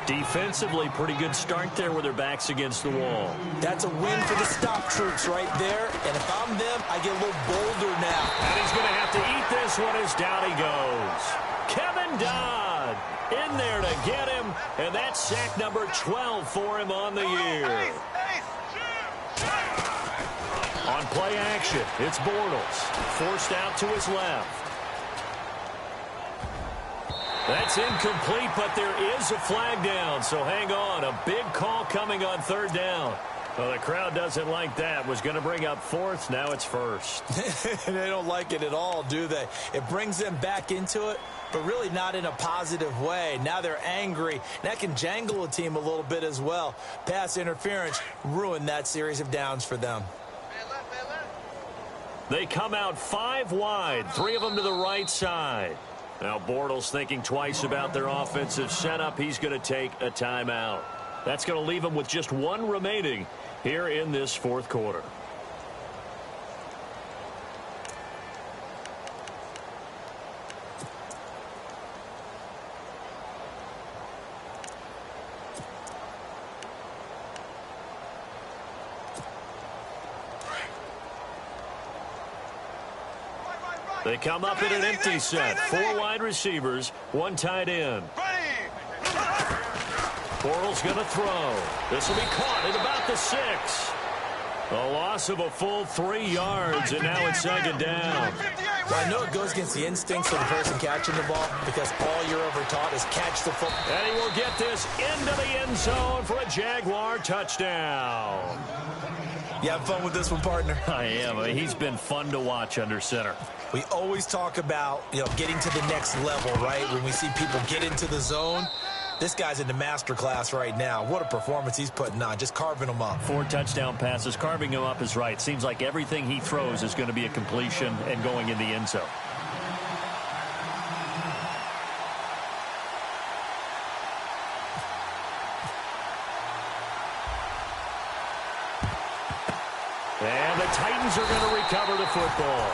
Defensively, pretty good start there with their backs against the wall. That's a win for the stop troops right there. And if I'm them, I get a little bolder now. And he's going to have to eat this one as down he goes. Kevin Dodd in there to get him. And that's sack number 12 for him on the year. On play action, it's Bortles. Forced out to his left. That's incomplete, but there is a flag down, so hang on. A big call coming on third down. Well, the crowd doesn't like that. Was going to bring up fourth. Now it's first. They don't like it at all, do they? It brings them back into it, but really not in a positive way. Now they're angry. That can jangle a team a little bit as well. Pass interference ruined that series of downs for them. They come out 5 wide, 3 of them to the right side. Now Bortles thinking twice about their offensive setup. He's going to take a timeout. That's going to leave him with just 1 remaining here in this fourth quarter. They come up in an empty set. 4 wide receivers, 1 tight end. Bortles going to throw. This will be caught at about the 6. A loss of a full 3 yards, and now it's second down. Well, I know it goes against the instincts of the person catching the ball because all you're ever taught is catch the football. And he will get this into the end zone for a Jaguar touchdown. You having fun with this one, partner? I am. I mean, he's been fun to watch under center. We always talk about, getting to the next level, right? When we see people get into the zone. This guy's in the master class right now. What a performance he's putting on, just carving them up. 4 touchdown passes. Carving him up is right. Seems like everything he throws is going to be a completion and going in the end zone. And the Titans are going to recover the football.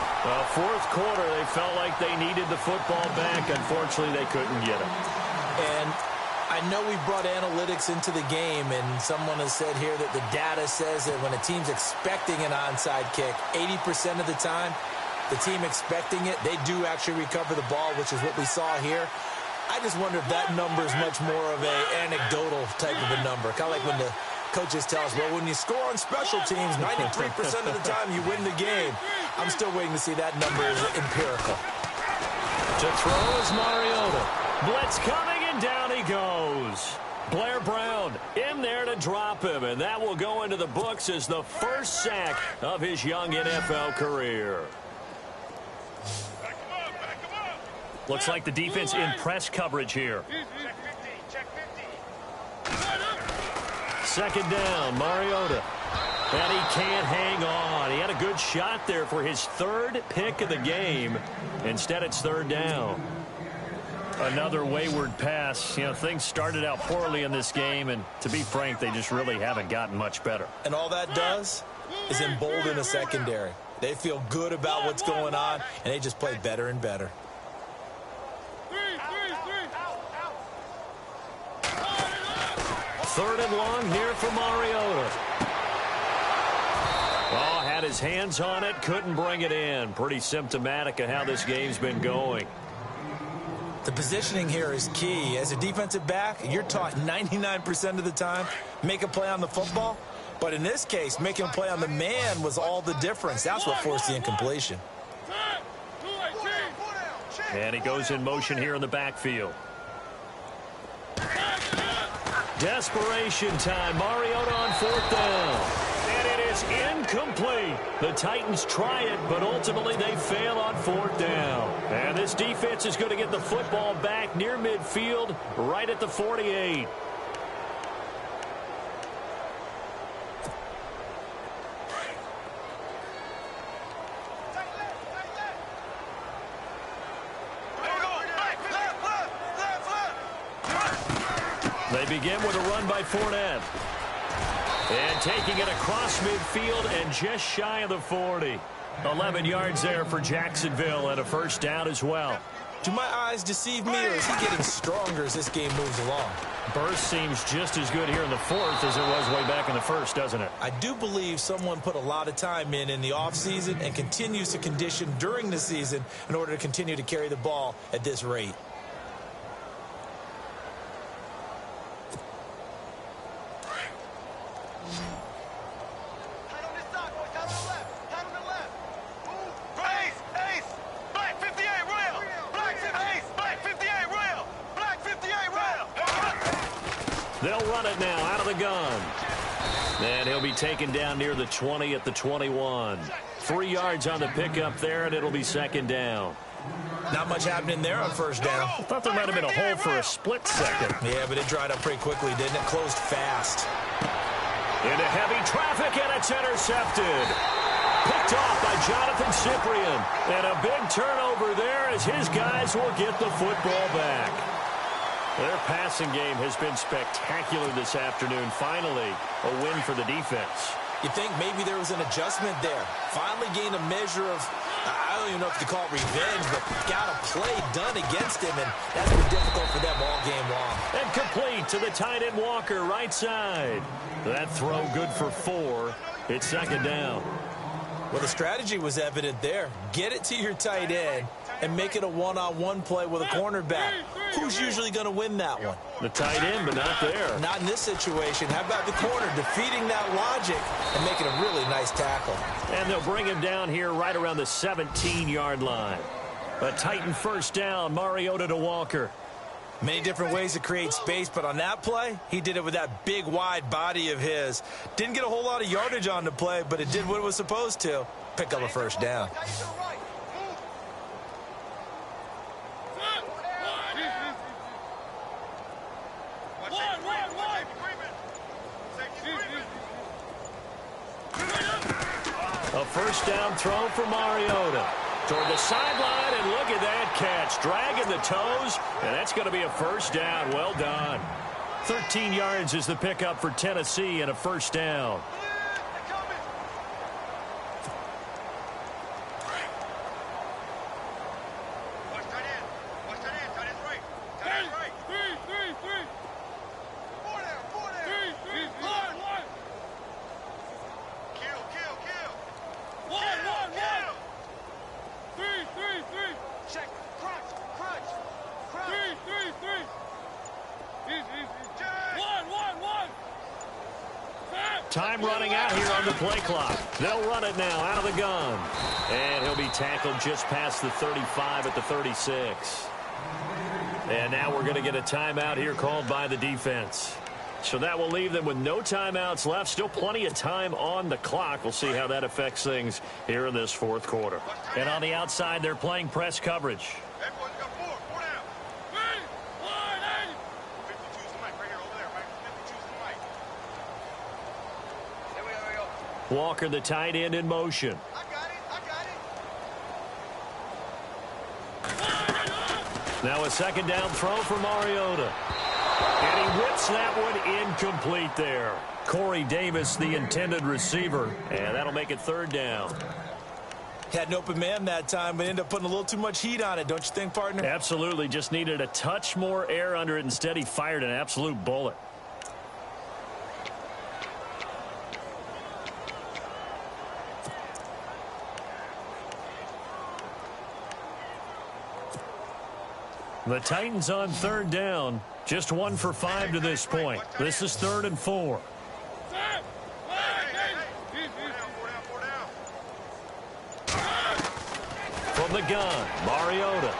Fourth quarter, they felt like they needed the football back. Unfortunately, they couldn't get it. And I know we brought analytics into the game, and someone has said here that the data says that when a team's expecting an onside kick, 80% of the time, the team expecting it, they do actually recover the ball, which is what we saw here. I just wonder if that number is much more of an anecdotal type of a number. Kind of like when the coaches tell us, well, when you score on special teams, 93% of the time you win the game. I'm still waiting to see that number is empirical. To throw is Mariota. Blitz coming, and down he goes. Blair Brown in there to drop him, and that will go into the books as the first sack of his young NFL career. Looks like the defense in press coverage here. Second down, Mariota. And he can't hang on. He had a good shot there for his third pick of the game. Instead, it's third down. Another wayward pass. You know, things started out poorly in this game, and to be frank, they just really haven't gotten much better. And all that does is embolden a secondary. They feel good about what's going on, and they just play better and better. Third and long here for Mariota. Oh, had his hands on it, couldn't bring it in. Pretty symptomatic of how this game's been going. The positioning here is key. As a defensive back, you're taught 99% of the time, make a play on the football. But in this case, making a play on the man was all the difference. That's what forced the incompletion. And he goes in motion here in the backfield. Desperation time. Mariota on fourth down. And it is incomplete. The Titans try it, but ultimately they fail on fourth down. And this defense is going to get the football back near midfield, right at the 48. They begin with a run by Fournette. And taking it across midfield and just shy of the 40. 11 yards there for Jacksonville and a first down as well. Do my eyes deceive me, or is he getting stronger as this game moves along? Burst seems just as good here in the fourth as it was way back in the first, doesn't it? I do believe someone put a lot of time in the offseason and continues to condition during the season in order to continue to carry the ball at this rate. They'll run it now out of the gun. And he'll be taken down near the 20 at the 21. 3 yards on the pickup there, and it'll be second down. Not much happening there on first down. I thought there might have been a hole for a split second. Yeah, but it dried up pretty quickly, didn't it? Closed fast. Into heavy traffic, and it's intercepted. Picked off by Jonathan Cyprien. And a big turnover there as his guys will get the football back. Their passing game has been spectacular this afternoon. Finally, a win for the defense. You think maybe there was an adjustment there. Finally gained a measure of, I don't even know if to call it revenge, but got a play done against him, and that's been difficult for them all game long. And complete to the tight end Walker, right side. That throw good for 4. It's second down. Well, the strategy was evident there. Get it to your tight end and make it a one-on-one play with a cornerback. Who's usually going to win that one? The tight end, but not there. Not in this situation. How about the corner defeating that logic and making a really nice tackle? And they'll bring him down here right around the 17-yard line. A Titan first down, Mariota to Walker. Many different ways to create space, but on that play, he did it with that big, wide body of his. Didn't get a whole lot of yardage on the play, but it did what it was supposed to. Pick up a first down. A first down throw for Mariota. Toward the sideline, and look at that catch. Dragging the toes, and that's going to be a first down. Well done. 13 yards is the pickup for Tennessee and a first down. Time running out here on the play clock. They'll run it now out of the gun. And he'll be tackled just past the 35 at the 36. And now we're going to get a timeout here called by the defense. So that will leave them with no timeouts left. Still plenty of time on the clock. We'll see how that affects things here in this fourth quarter. And on the outside, they're playing press coverage. Walker, the tight end, in motion. Now a second down throw for Mariota. And he whips that one incomplete there. Corey Davis, the intended receiver. And that'll make it third down. Had an open man that time, but ended up putting a little too much heat on it, don't you think, partner? Absolutely. Just needed a touch more air under it. Instead, he fired an absolute bullet. The Titans on third down. Just 1 for 5 to this point. This is 3rd and 4. From the gun, Mariota.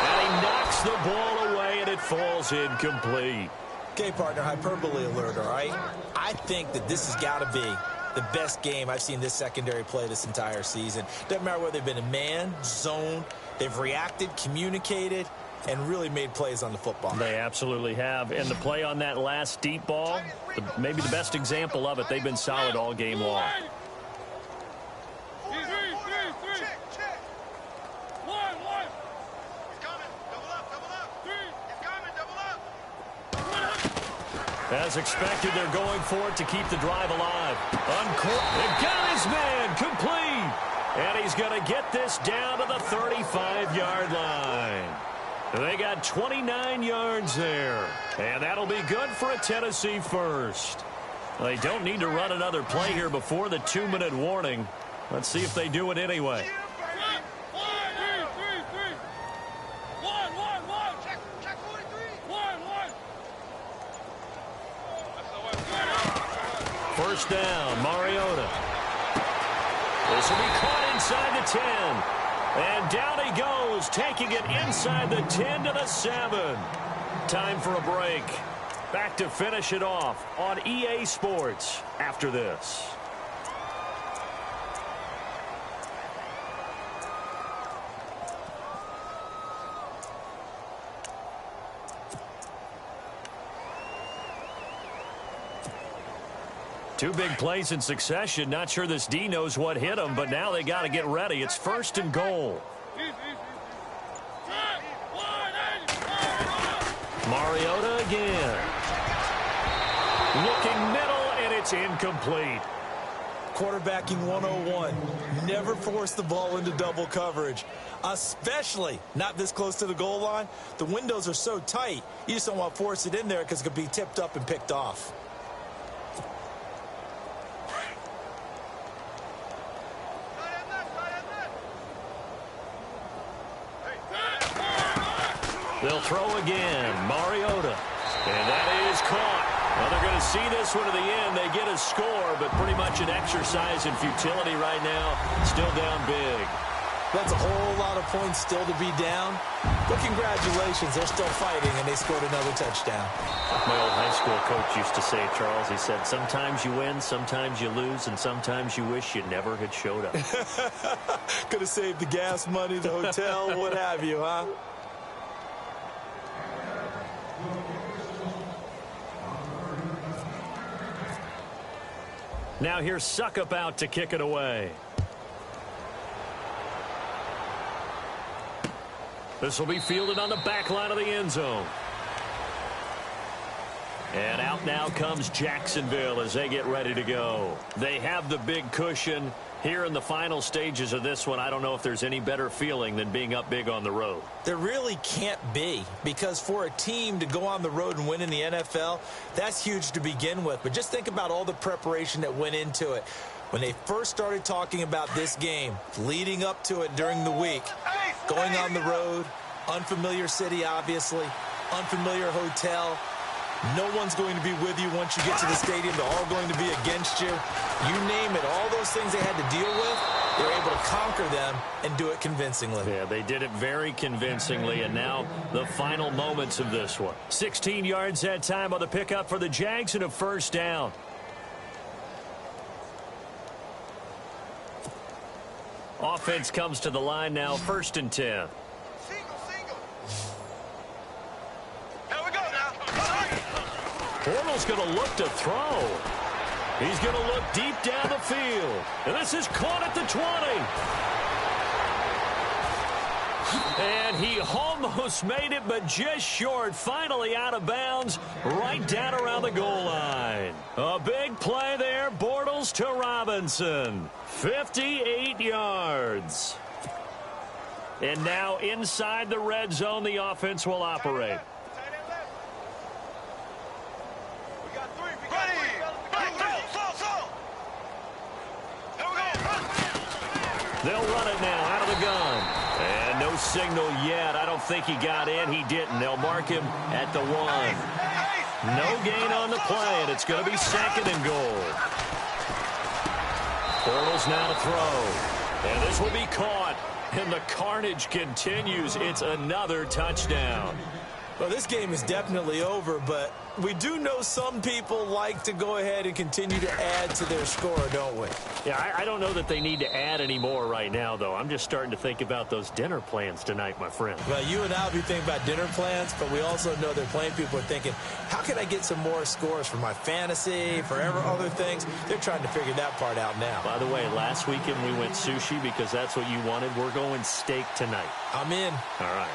And he knocks the ball away, and it falls incomplete. Okay, partner, hyperbole alert, all right? I think that this has got to be the best game I've seen this secondary play this entire season. Doesn't matter whether they've been in man, zone, they've reacted, communicated, and really made plays on the football. They absolutely have. And the play on that last deep ball, maybe the best example of it, they've been solid all game long. As expected, they're going for it to keep the drive alive. They got his man complete. And he's going to get this down to the 35-yard line. They got 29 yards there. And that'll be good for a Tennessee first. They don't need to run another play here before the 2-minute warning. Let's see if they do it anyway. First down, Mariota. This will be caught inside the 10. And down he goes, taking it inside the 10 to the 7. Time for a break. Back to finish it off on EA Sports after this. Two big plays in succession. Not sure this D knows what hit him, but now they got to get ready. It's 1st and goal. Mariota again. Looking middle, and it's incomplete. Quarterbacking 101. Never force the ball into double coverage, especially not this close to the goal line. The windows are so tight, you just don't want to force it in there because it could be tipped up and picked off. They'll throw again. Mariota. And that is caught. Well, they're going to see this one to the end. They get a score, but pretty much an exercise in futility right now. Still down big. That's a whole lot of points still to be down. But congratulations, they're still fighting, and they scored another touchdown. My old high school coach used to say, Charles, he said, sometimes you win, sometimes you lose, and sometimes you wish you never had showed up. Could have saved the gas money, the hotel, what have you, huh? Now here's Suckup out to kick it away. This will be fielded on the back line of the end zone. And out now comes Jacksonville as they get ready to go. They have the big cushion. Here in the final stages of this one, I don't know if there's any better feeling than being up big on the road. There really can't be, because for a team to go on the road and win in the NFL, that's huge to begin with. But just think about all the preparation that went into it. When they first started talking about this game, leading up to it during the week, going on the road, unfamiliar city, obviously, unfamiliar hotel, No one's going to be with you once you get to the stadium. They're all going to be against you. You name it, all those things they had to deal with, they were able to conquer them and do it convincingly. Yeah, they did it very convincingly, and now the final moments of this one. 16 yards that time on the pickup for the Jags and a first down. Offense comes to the line now, 1st and 10. Bortles going to look to throw. He's going to look deep down the field. And this is caught at the 20. And he almost made it, but just short. Finally out of bounds, right down around the goal line. A big play there, Bortles to Robinson. 58 yards. And now inside the red zone, the offense will operate. They'll run it now out of the gun. And no signal yet. I don't think he got in. He didn't. They'll mark him at the 1. No gain on the play, and it's going to be 2nd and goal. Bortles now to throw. And this will be caught. And the carnage continues. It's another touchdown. Well, this game is definitely over, but we do know some people like to go ahead and continue to add to their score, don't we? Yeah, I don't know that they need to add any more right now, though. I'm just starting to think about those dinner plans tonight, my friend. Well, you and I will be thinking about dinner plans, but we also know that plenty of people are thinking, how can I get some more scores for my fantasy, for other things? They're trying to figure that part out now. By the way, last weekend we went sushi because that's what you wanted. We're going steak tonight. I'm in. All right.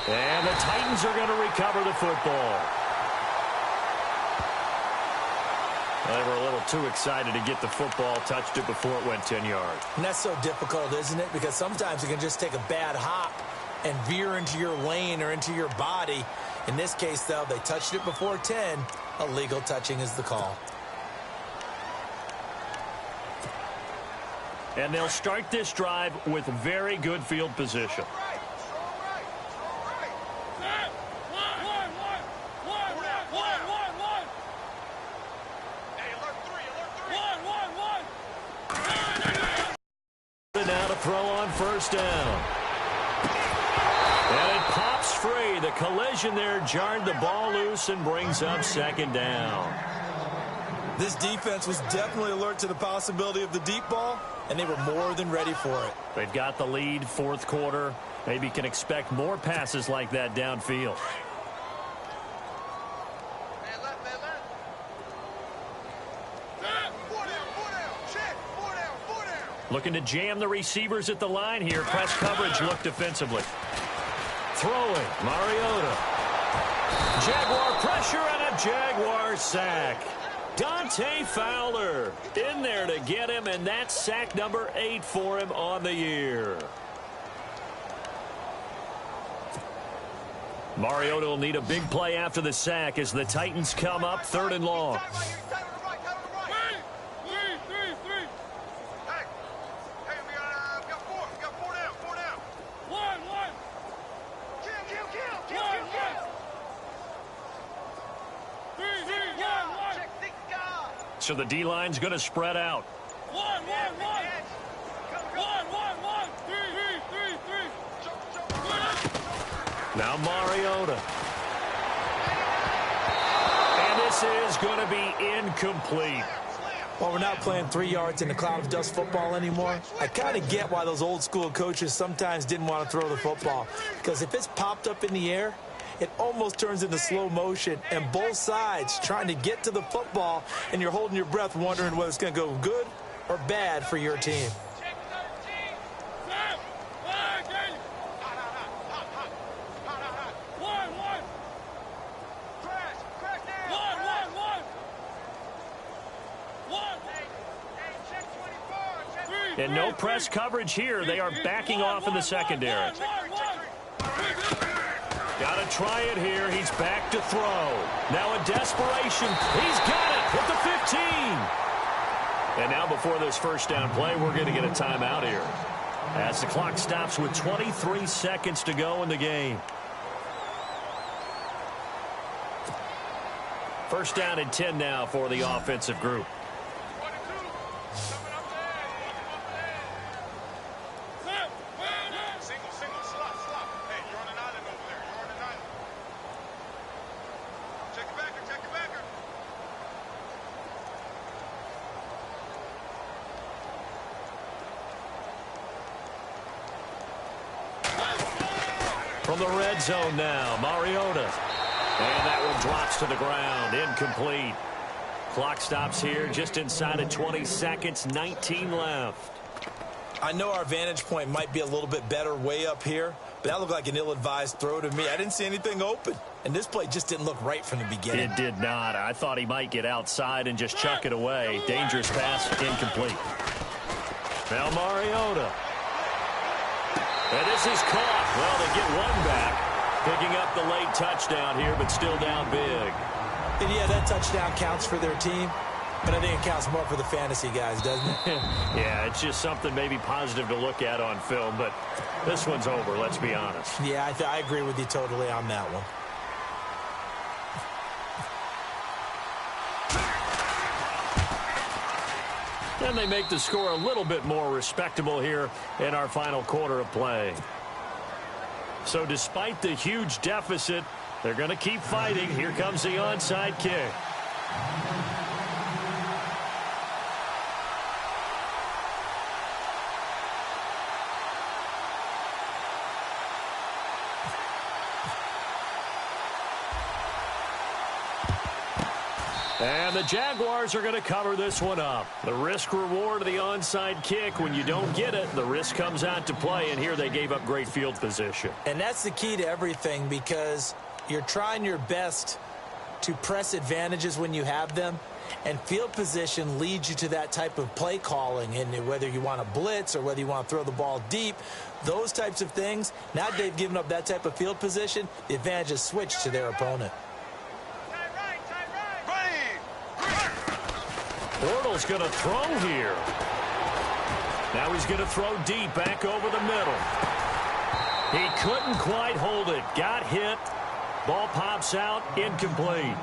And the Titans are going to recover the football. They were a little too excited to get the football, touched it before it went 10 yards. And that's so difficult, isn't it? Because sometimes it can just take a bad hop and veer into your lane or into your body. In this case, though, they touched it before 10. Illegal touching is the call. And they'll start this drive with very good field position. Now to throw on 1st down. And it pops free. The collision there jarred the ball loose and brings up 2nd down. This defense was definitely alert to the possibility of the deep ball, and they were more than ready for it. They've got the lead, 4th quarter. Maybe can expect more passes like that downfield. Looking to jam the receivers at the line here. Press coverage look defensively. Throwing, Mariota. Jaguar pressure and a Jaguar sack. Dante Fowler in there to get him, and that's sack number 8 for him on the year. Mariota will need a big play after the sack as the Titans come up 3rd and long. So the D-line's going to spread out. Now Mariota. And this is going to be incomplete. Well, we're not playing 3 yards in the cloud of dust football anymore. I kind of get why those old school coaches sometimes didn't want to throw the football. Because if it's popped up in the air, it almost turns into slow motion, and both sides trying to get to the football, and you're holding your breath wondering whether it's going to go good or bad for your team. And no press coverage here. They are backing off in the secondary. Got to try it here. He's back to throw. Now a desperation. He's got it at the 15. And now before this first down play, we're going to get a timeout here, as the clock stops with 23 seconds to go in the game. First down and 10 now for the offensive group. Single, slot. Hey, you're on an island over there. You're on an island. Check your backer. From the red zone now, Mariota. And that one drops to the ground, incomplete. Clock stops here just inside of 20 seconds, 19 left. I know our vantage point might be a little bit better way up here, but that looked like an ill-advised throw to me. I didn't see anything open, and this play just didn't look right from the beginning. It did not. I thought he might get outside and just chuck it away. Dangerous pass, incomplete. Now Mariota. And this is caught. Well, they get one back. Picking up the late touchdown here, but still down big. And yeah, that touchdown counts for their team, but I think it counts more for the fantasy guys, doesn't it? Yeah, it's just something maybe positive to look at on film, but this one's over, let's be honest. Yeah, I agree with you totally on that one. And they make the score a little bit more respectable here in our final quarter of play. So despite the huge deficit, they're going to keep fighting. Here comes the onside kick. And the Jaguars are going to cover this one up. The risk-reward of the onside kick, when you don't get it, the risk comes out to play, and here they gave up great field position. And that's the key to everything, because you're trying your best to press advantages when you have them, and field position leads you to that type of play calling, and whether you want to blitz or whether you want to throw the ball deep, those types of things, now they've given up that type of field position, the advantage is switched to their opponent. Bortles going to throw here. Now he's going to throw deep back over the middle. He couldn't quite hold it. Got hit. Ball pops out. Incomplete.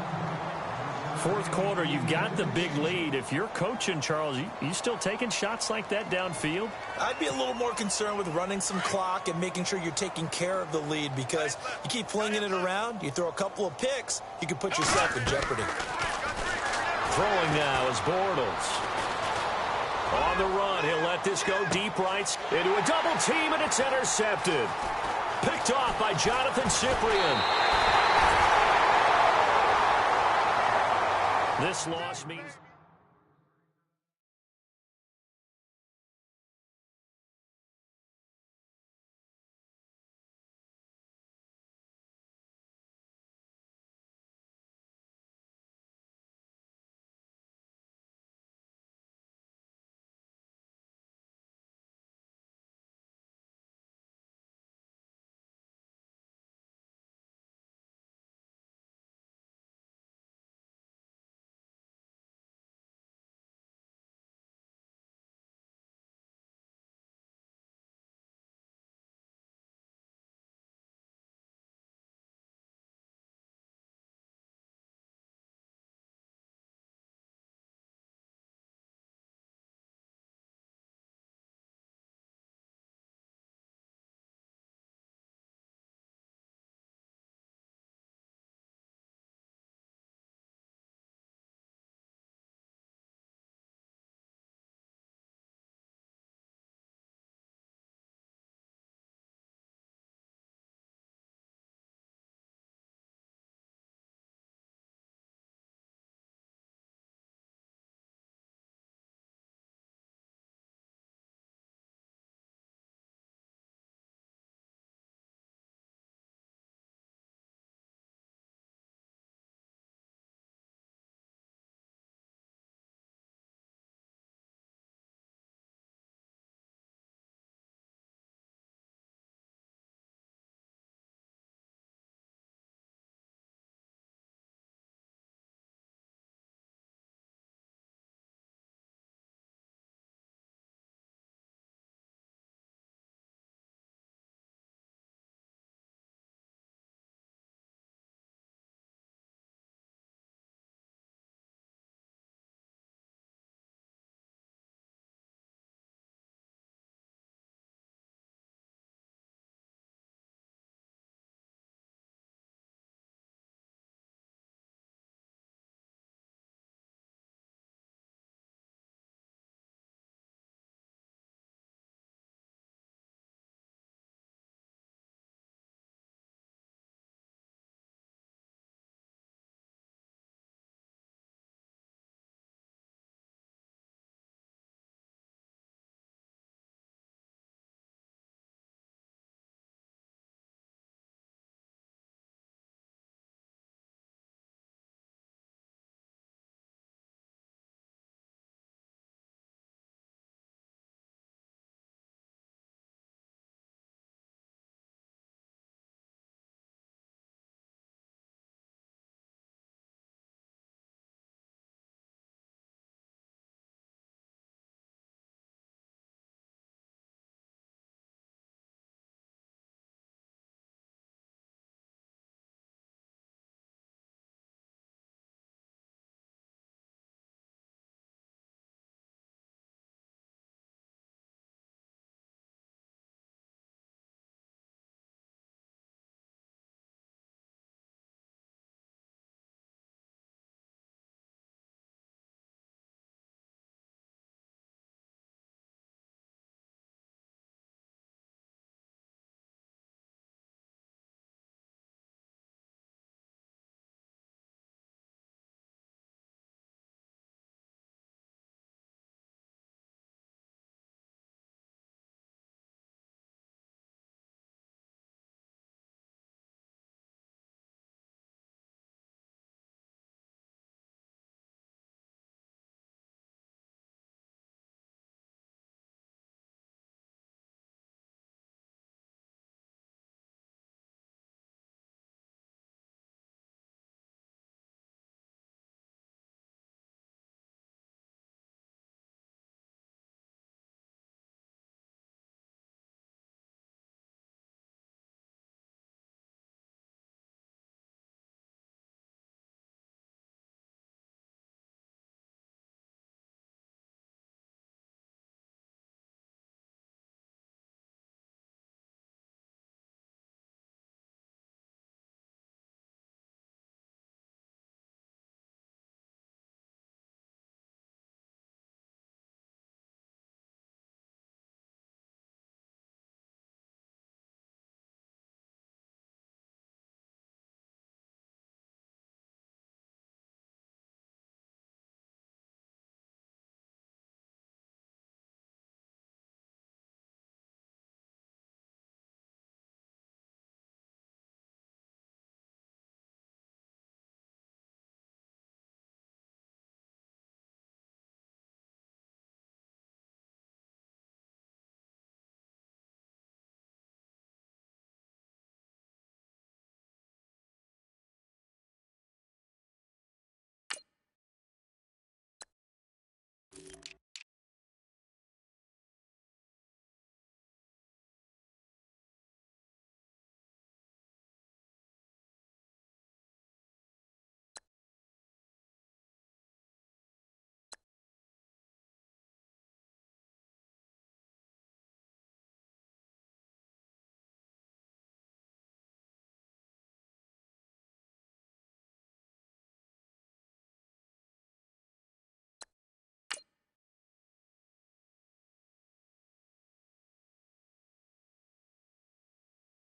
Fourth quarter, you've got the big lead. If you're coaching, Charles, you still taking shots like that downfield? I'd be a little more concerned with running some clock and making sure you're taking care of the lead, because you keep flinging it around, you throw a couple of picks, you can put yourself in jeopardy. Throwing now is Bortles. On the run, he'll let this go deep right into a double team, and it's intercepted. Picked off by Jonathan Cyprien. This loss means...